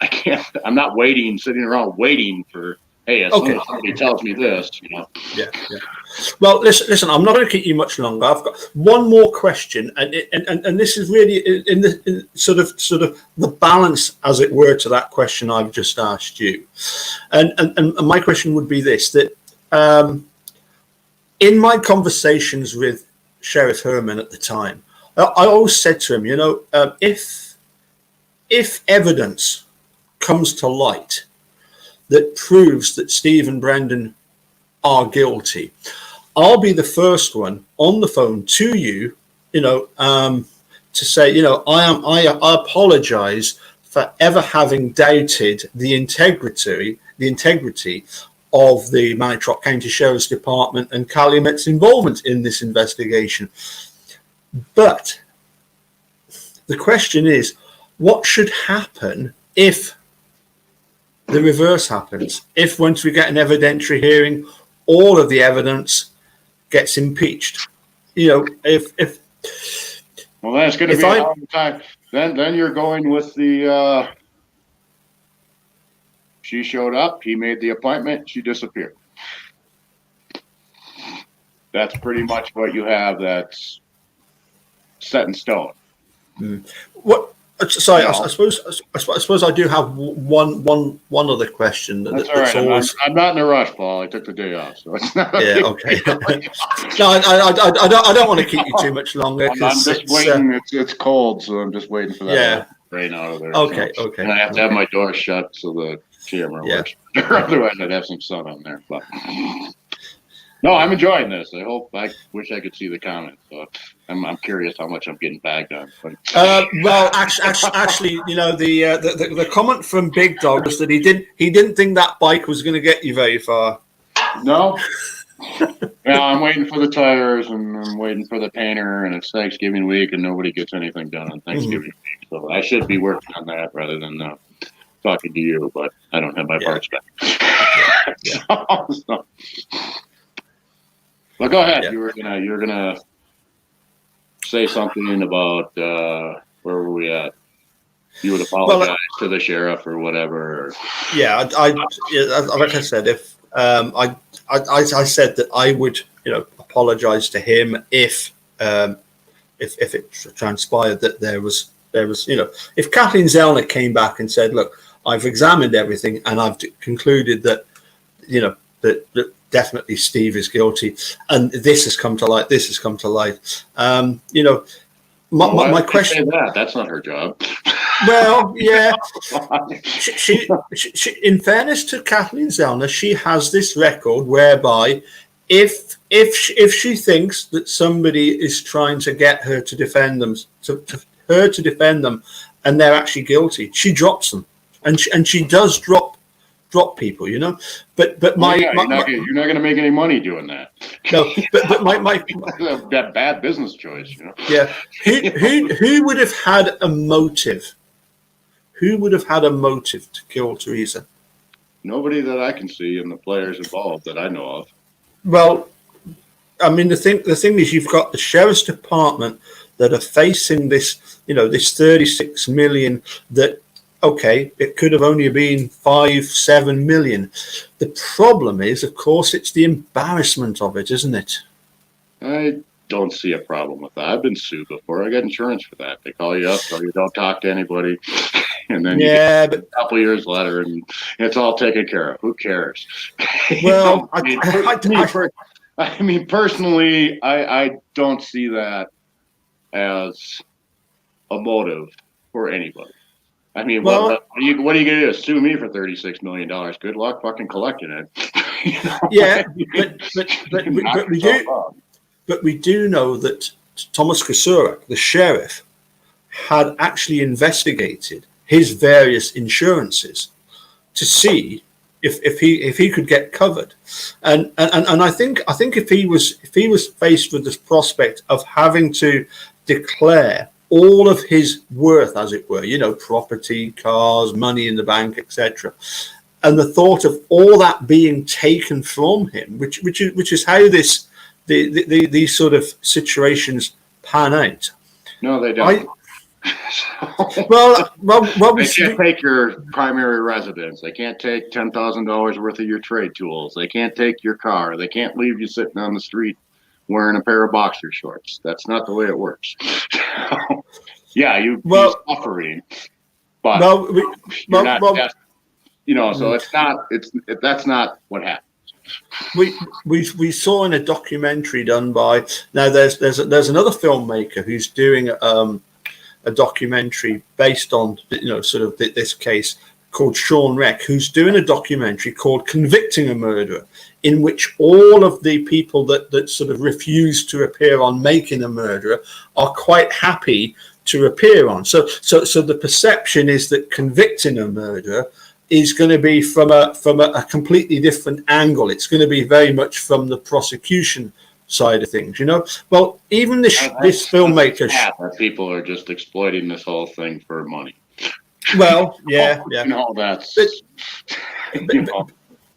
can't. I'm not sitting around waiting for. Hey, as soon as somebody tells me this, Yeah. Well, listen. I'm not going to keep you much longer. I've got one more question, and this is really in sort of the balance, as it were, to that question I've just asked you. And my question would be this: that in my conversations with Sheriff Herman at the time, I always said to him, if evidence comes to light that proves that Steve and Brendan are guilty, I'll be the first one on the phone to you, to say, I apologize for ever having doubted the integrity of the Manitrot County Sheriff's Department and Calumet's involvement in this investigation. But the question is, what should happen if the reverse happens? If once we get an evidentiary hearing, all of the evidence gets impeached? Well, that's going to be a long time. Then you're going with the. She showed up. He made the appointment. She disappeared. That's pretty much what you have. That's set in stone. What? Sorry, I suppose I do have one other question. That's all right. I'm not in a rush, Paul. I took the day off, so it's not. Yeah. Okay. No, I don't want to keep you too much longer. I'm just waiting. It's cold, so I'm just waiting for that rain out of there. Okay. So. Okay. And I have to have my door shut so the camera works. Otherwise, I'd have some sun on there. But No, I'm enjoying this. I wish I could see the comments. So I'm curious how much I'm getting bagged on. But Well, actually, the comment from Big Dog was that he didn't think that bike was going to get you very far. no, yeah, I'm waiting for the tires and I'm waiting for the painter, and it's Thanksgiving week and nobody gets anything done on Mhm. Thanksgiving week. So I should be working on that rather than talking to you, but I don't have my Yeah, parts back. yeah, yeah, So, but go ahead. yeah. You were gonna say something about where were we at? You would Well, apologize to the sheriff or whatever. Or, yeah, yeah, like I said, if I said that I would, apologize to him if it transpired that there was, if Kathleen Zellner came back and said, look, I've examined everything and I've concluded that, that definitely Steve is guilty, and this has come to light. This has come to light. why My would you say question. that? That's not her job. Well, yeah. In fairness to Kathleen Zellner, she has this record whereby if she thinks that somebody is trying to get her to defend them, to defend them, and they're actually guilty, she drops them, and she does drop people, But Well, yeah, you're not going to make any money doing that. no, but my That bad business choice, yeah, who would have had a motive? Who would have had a motive to kill Teresa? Nobody that I can see in the players involved that I know of. Well, I mean, the thing is, you've got the sheriff's department that are facing this 36 million. That, okay, it could have only been 5-7 million. The problem is, of course, it's the embarrassment of it, isn't it? I don't see a problem with that. I've been sued before. I got insurance for that. They call you up, tell you don't talk to anybody, and then you get Yeah, but a couple years later, and it's all taken care of. Who cares? well, I mean, personally, I don't see that as a motive for anybody. I mean, well, what are you going to do? Sue me for $36 million? Good luck fucking collecting it. yeah, but Knock we yourself do. out. But we do know that Thomas Kosurak, the sheriff, had actually investigated his various insurances to see if he could get covered, and I think if he was faced with this prospect of having to declare all of his worth, as it were, property, cars, money in the bank, etc., and the thought of all that being taken from him, which is how these sort of situations pan out. No, they don't. Well, They can't take your primary residence. They can't take $10,000 worth of your trade tools. They can't take your car. They can't leave you sitting on the street wearing a pair of boxer shorts. That's not the way it works. Yeah, you're suffering, but you're not. So it's not. That's not what happened. We saw in a documentary done by, now there's another filmmaker who's doing a documentary based on sort of this case, called Sean Reck, who's doing a documentary called Convicting a Murderer, in which all of the people that sort of refuse to appear on Making a Murderer are quite happy to appear on. So the perception is that Convicting a Murderer is going to be from a completely different angle. It's going to be very much from the prosecution side of things, Well, even this filmmaker, that people are just exploiting this whole thing for money. Well, yeah. That's.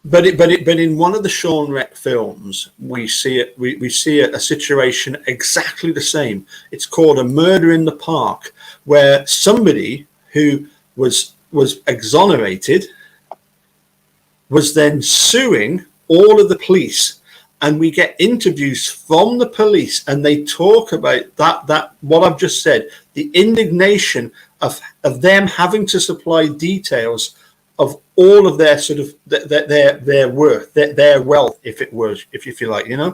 But in one of the Sean Reck films, we see it. We see a situation exactly the same. It's called A Murder in the Park, where somebody who was exonerated was then suing all of the police, and we get interviews from the police, and they talk about that what I've just said, the indignation of them having to supply details of all of their sort of their worth, their wealth, if you feel like, Yeah.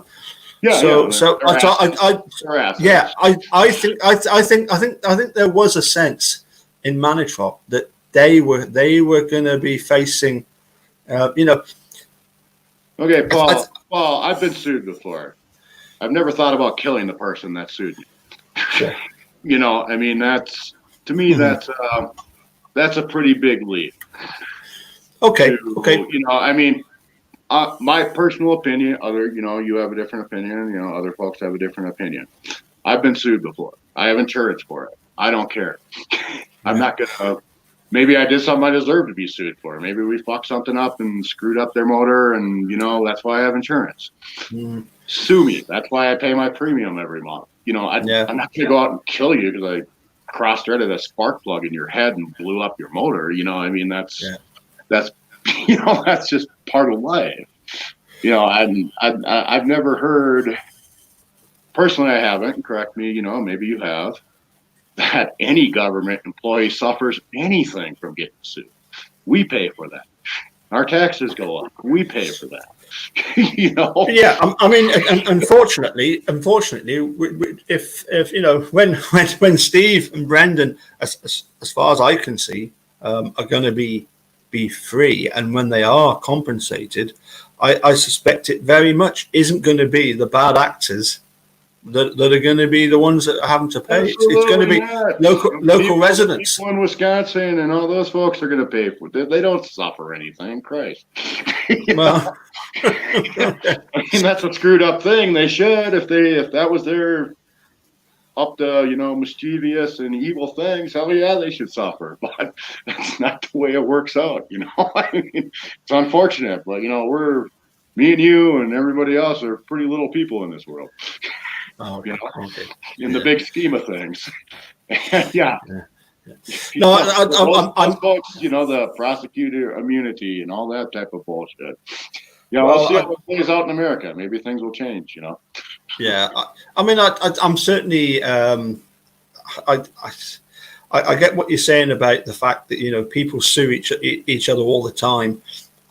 I think there was a sense in Manitrop that they were going to be facing, Okay, Paul. Well, I've been sued before. I've never thought about killing the person that sued me. Sure. You know, I mean, that's to me, Mhm. that's a pretty big leap. Okay. To Okay. you know, I mean, my personal opinion. You have a different opinion. You know, other folks have a different opinion. I've been sued before. I have insurance for it. I don't care. I'm Yeah. not gonna. Maybe I did something I deserve to be sued for. Maybe we fucked something up and screwed up their motor, and that's why I have insurance. Mm. Sue me. That's why I pay my premium every month. Yeah. I'm not gonna go out and kill you because I cross-threaded a spark plug in your head and blew up your motor. I mean, Yeah. that's that's just part of life. I've never heard personally. I haven't. Correct me. Maybe you have that any government employee suffers anything from getting sued. We pay for that. Our taxes go up. We pay for that. you know. Yeah, I mean, unfortunately, if when Steve and Brendan, as far as I can see, are going to be free, and when they are compensated, I suspect it very much isn't going to be the bad actors that are going to be the ones that are having to pay. It's going to Absolutely be not. local residents. People in Wisconsin and all those folks are going to pay for it. They don't suffer anything. Christ. Well, I mean, that's a screwed up thing. They should if that was their up to mischievous and evil things. Hell yeah, they should suffer. But that's not the way it works out. I mean, it's unfortunate, but we're me and you and everybody else are pretty little people in this world. oh, You know, okay. in the big scheme of things. Yeah. Yeah. No, Those folks, the prosecutor immunity and all that type of bullshit. Yeah, we'll see how it plays out in America. Maybe things will change. Yeah, I mean, I'm certainly. I, I get what you're saying about the fact that people sue each other all the time.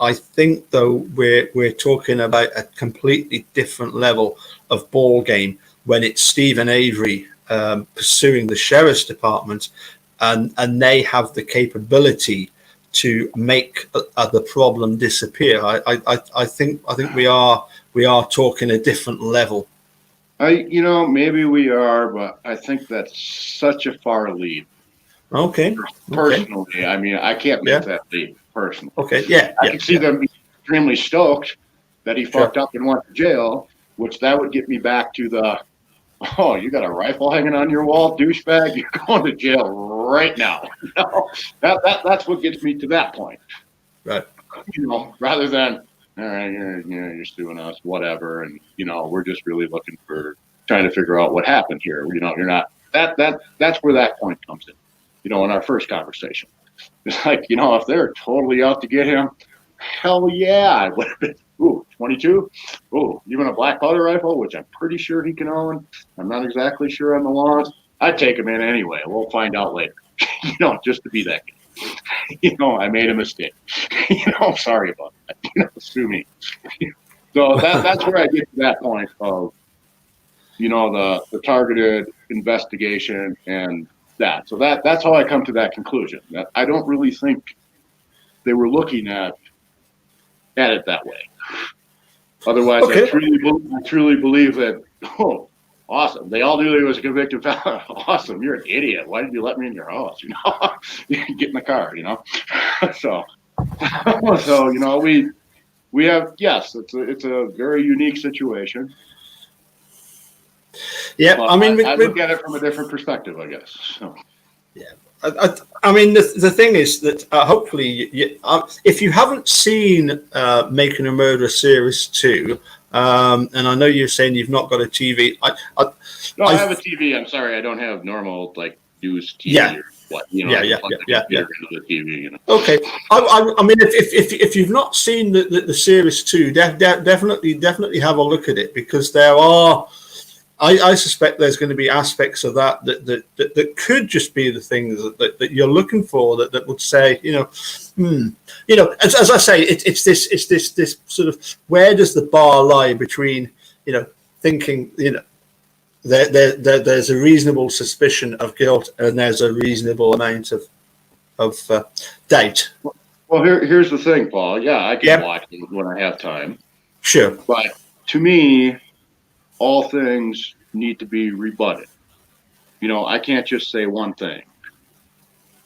I think though we're talking about a completely different level of ball game when it's Stephen Avery pursuing the sheriff's department, and they have the capability to make the problem disappear. I think we are talking a different level. Maybe we are, but I think that's such a far leap. Okay. Personally, I mean, I can't make Yeah. that leap personally. Okay. Yeah. I can see them being extremely stoked that he Sure. fucked up and went to jail, which that would get me back to oh, you got a rifle hanging on your wall, douchebag. You're going to jail right now. That's what gets me to that point. Right. Rather than all right, you're suing us, whatever, and we're just really looking for trying to figure out what happened here. You're not that's where that point comes in. In our first conversation, it's like if they're totally out to get him, hell yeah, I would have been. Ooh, 22. Ooh, even a black powder rifle, which I'm pretty sure he can own. I'm not exactly sure on the laws. I'd take him in anyway. We'll find out later. Just to be that guy. I made a mistake. Sorry about that. Sue me. So that's where I get to that point of, the targeted investigation and that. So that's how I come to that conclusion. That I don't really think they were looking at it that way. Otherwise, Okay. I truly believe that. Oh, awesome! They all knew he was a convicted felon. Awesome! You're an idiot. Why did you let me in your house? Get in the car. So we have it's a very unique situation. Yeah, But I mean, I look at it from a different perspective, I guess. So. Yeah, I mean, the thing is that hopefully, if you haven't seen Making a Murderer Series 2, and I know you're saying you've not got a TV. I have a TV. I'm sorry, I don't have normal news TV. Yeah. Or what? Yeah. Into the TV. Okay. I mean, if you've not seen the Series 2, definitely have a look at it, because there are. I suspect there's going to be aspects of that could just be the things that you're looking for that would say, as I say, it's this sort of, where does the bar lie between, thinking, there's a reasonable suspicion of guilt and there's a reasonable amount of doubt. Well, here's the thing, Paul. Yeah, I can watch it when I have time. Sure. But to me, all things need to be rebutted. I can't just say one thing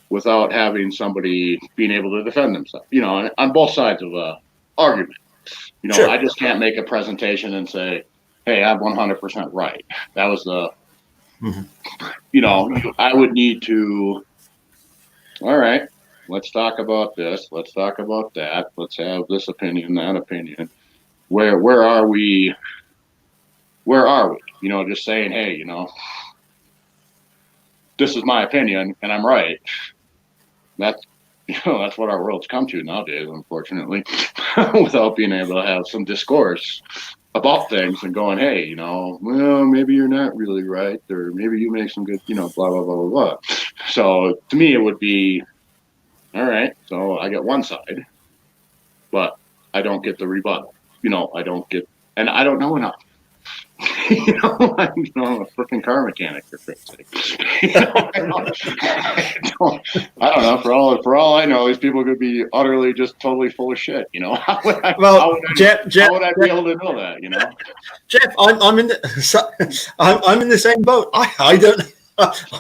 without having somebody being able to defend themselves, on both sides of a argument. Sure. I just can't make a presentation and say, hey, I'm 100% right. That was I would need to, all right, let's talk about this. Let's talk about that. Let's have this opinion, that opinion. Where are we? Where are we? Just saying, hey, this is my opinion and I'm right. That's that's what our world's come to nowadays, unfortunately, without being able to have some discourse about things and going, hey, well, maybe you're not really right, or maybe you make some good, blah, blah, blah, blah, blah. So to me, it would be, all right, so I get one side, but I don't get the rebuttal. I don't get, and I don't know enough. I'm a freaking car mechanic for Christ's sake. I don't know. For all I know, these people could be utterly just totally full of shit. How would I be able to know that? Jeff, I'm in I'm in the same boat. I don't.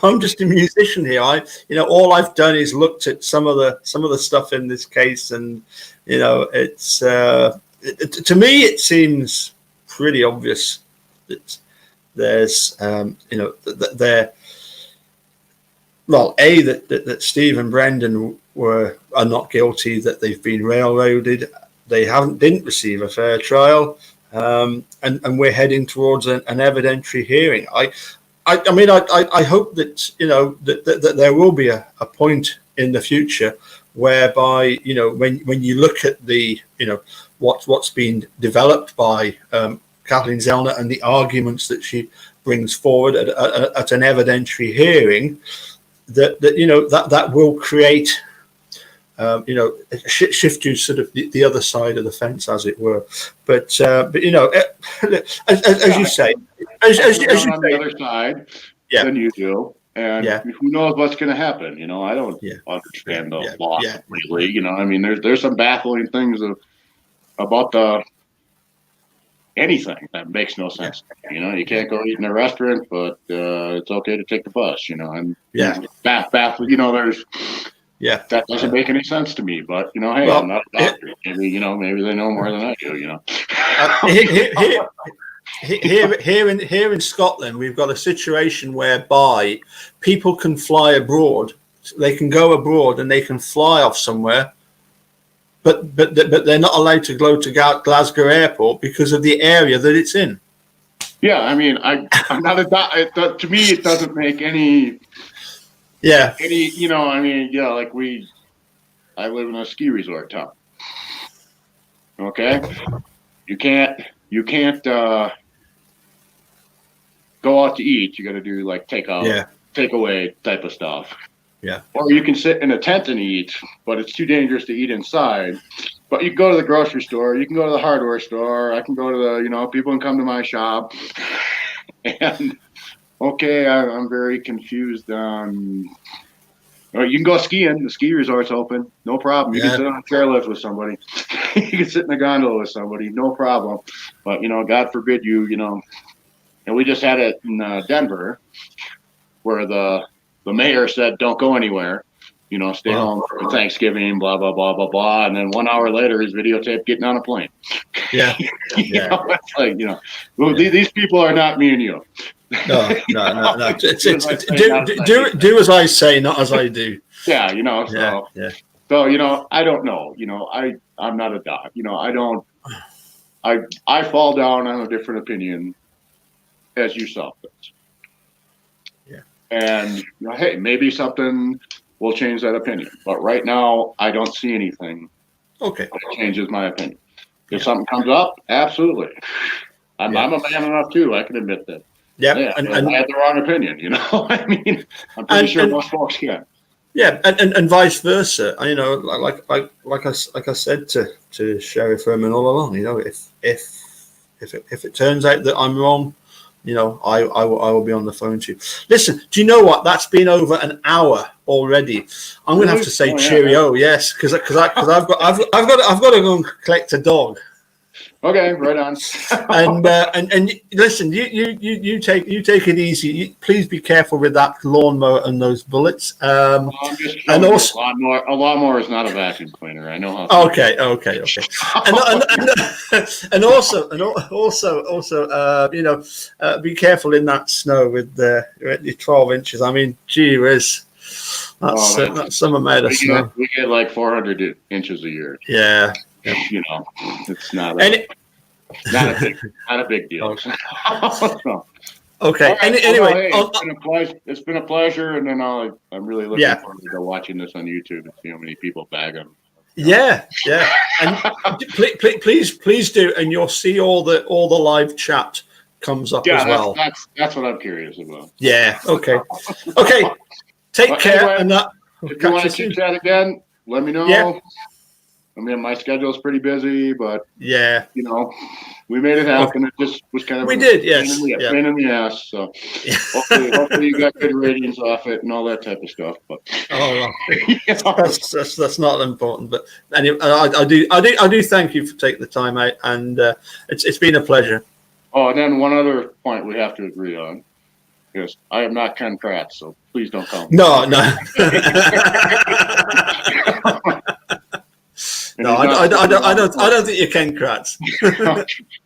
I'm just a musician here. All I've done is looked at some of the stuff in this case, and it's to me it seems pretty obvious that there's that Steve and Brendan are not guilty, that they've been railroaded, they didn't receive a fair trial, and we're heading towards an evidentiary hearing. I mean, I hope that that there will be a point in the future whereby when you look at the what's been developed by Kathleen Zellner and the arguments that she brings forward at an evidentiary hearing, that will create shift you sort of the other side of the fence, as it were. But as you say, as you on the other side than you do. And who knows what's going to happen? I don't understand the law completely. I mean, there's some baffling things about anything that makes no sense. You can't go eat in a restaurant, but it's okay to take the bus. And baffling. There's that doesn't make any sense to me. But hey, I'm not a doctor. Maybe maybe they know more than I do. Here in Scotland, we've got a situation whereby people can fly abroad. They can go abroad and they can fly off somewhere, but they're not allowed to go to Glasgow Airport because of the area that it's in. Yeah, I mean, I'm not a doctor. To me, it doesn't make any. Yeah. I mean, I live in a ski resort town. Okay, you can't go out to eat. You got to do like takeaway type of stuff. Yeah. Or you can sit in a tent and eat, but it's too dangerous to eat inside. But you can go to the grocery store. You can go to the hardware store. I can go to the, people can come to my shop. And okay, I'm very confused on. Or you can go skiing. The ski resort's open, no problem. You can sit on a chairlift with somebody. You can sit in a gondola with somebody, no problem. But God forbid you, And we just had it in Denver, where the mayor said, "Don't go anywhere. Stay home for Thanksgiving." Blah blah blah blah blah. And then 1 hour later, he's videotaped getting on a plane. Yeah, it's like these people are not me and you. No. Do as I say, not as I do. Yeah, So I don't know. I'm not a doc. I don't. I fall down on a different opinion as you saw this. Yeah. And hey, maybe something will change that opinion. But right now, I don't see anything. Okay. That changes my opinion. If something comes up, absolutely. I'm a man enough too. I can admit that. Yeah, and I had the wrong opinion. I mean, I'm pretty sure most folks can. Yeah, and vice versa. Like I said to Sheriff Herman all along. If it turns out that I'm wrong, I will be on the phone to you. Listen, do you know what? That's been over an hour already. I'm going to have to say cheerio, yes, because I've got to go and collect a dog. Okay, right on. And listen, you take it easy. Please be careful with that lawnmower and those bullets. Well, I'm just And showing you also, a lawnmower is not a vacuum cleaner. I know how. okay. And be careful in that snow with the 12 inches. I mean, gee whiz, that's some made of snow. We get like 400 inches a year. Yeah. You know, it's not not a big deal. So, okay. right, Anyway, it's been a pleasure, and then I'm really looking forward to watching this on YouTube and see how many people bag them. Yeah, and please do, and you'll see all the live chat comes up as well. That's what I'm curious about. Yeah. Okay. Take care, and that. If you want to chit chat again, let me know. Yeah. I mean, my schedule's pretty busy, but yeah, we made it happen. It just was kind of pain in the ass. So hopefully you got good ratings off it and all that type of stuff. But that's not important. But anyway, I do thank you for taking the time out, and it's been a pleasure. Oh, and then one other point we have to agree on is I am not Ken Kratz, so please don't call me. No. No, I don't think you're Ken Kratz.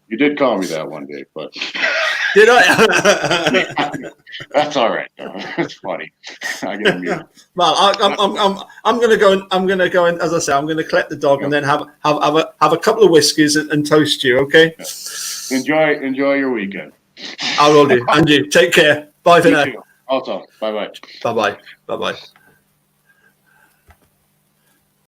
You did call me that one day, but did I? That's all right. It's funny. I get amused. Well, I'm gonna go. I'm gonna go and, as I say, I'm gonna collect the dog and then have a couple of whiskeys and toast you. Okay. Enjoy your weekend. I will do. And you take care. Bye for now. Also, bye. Bye.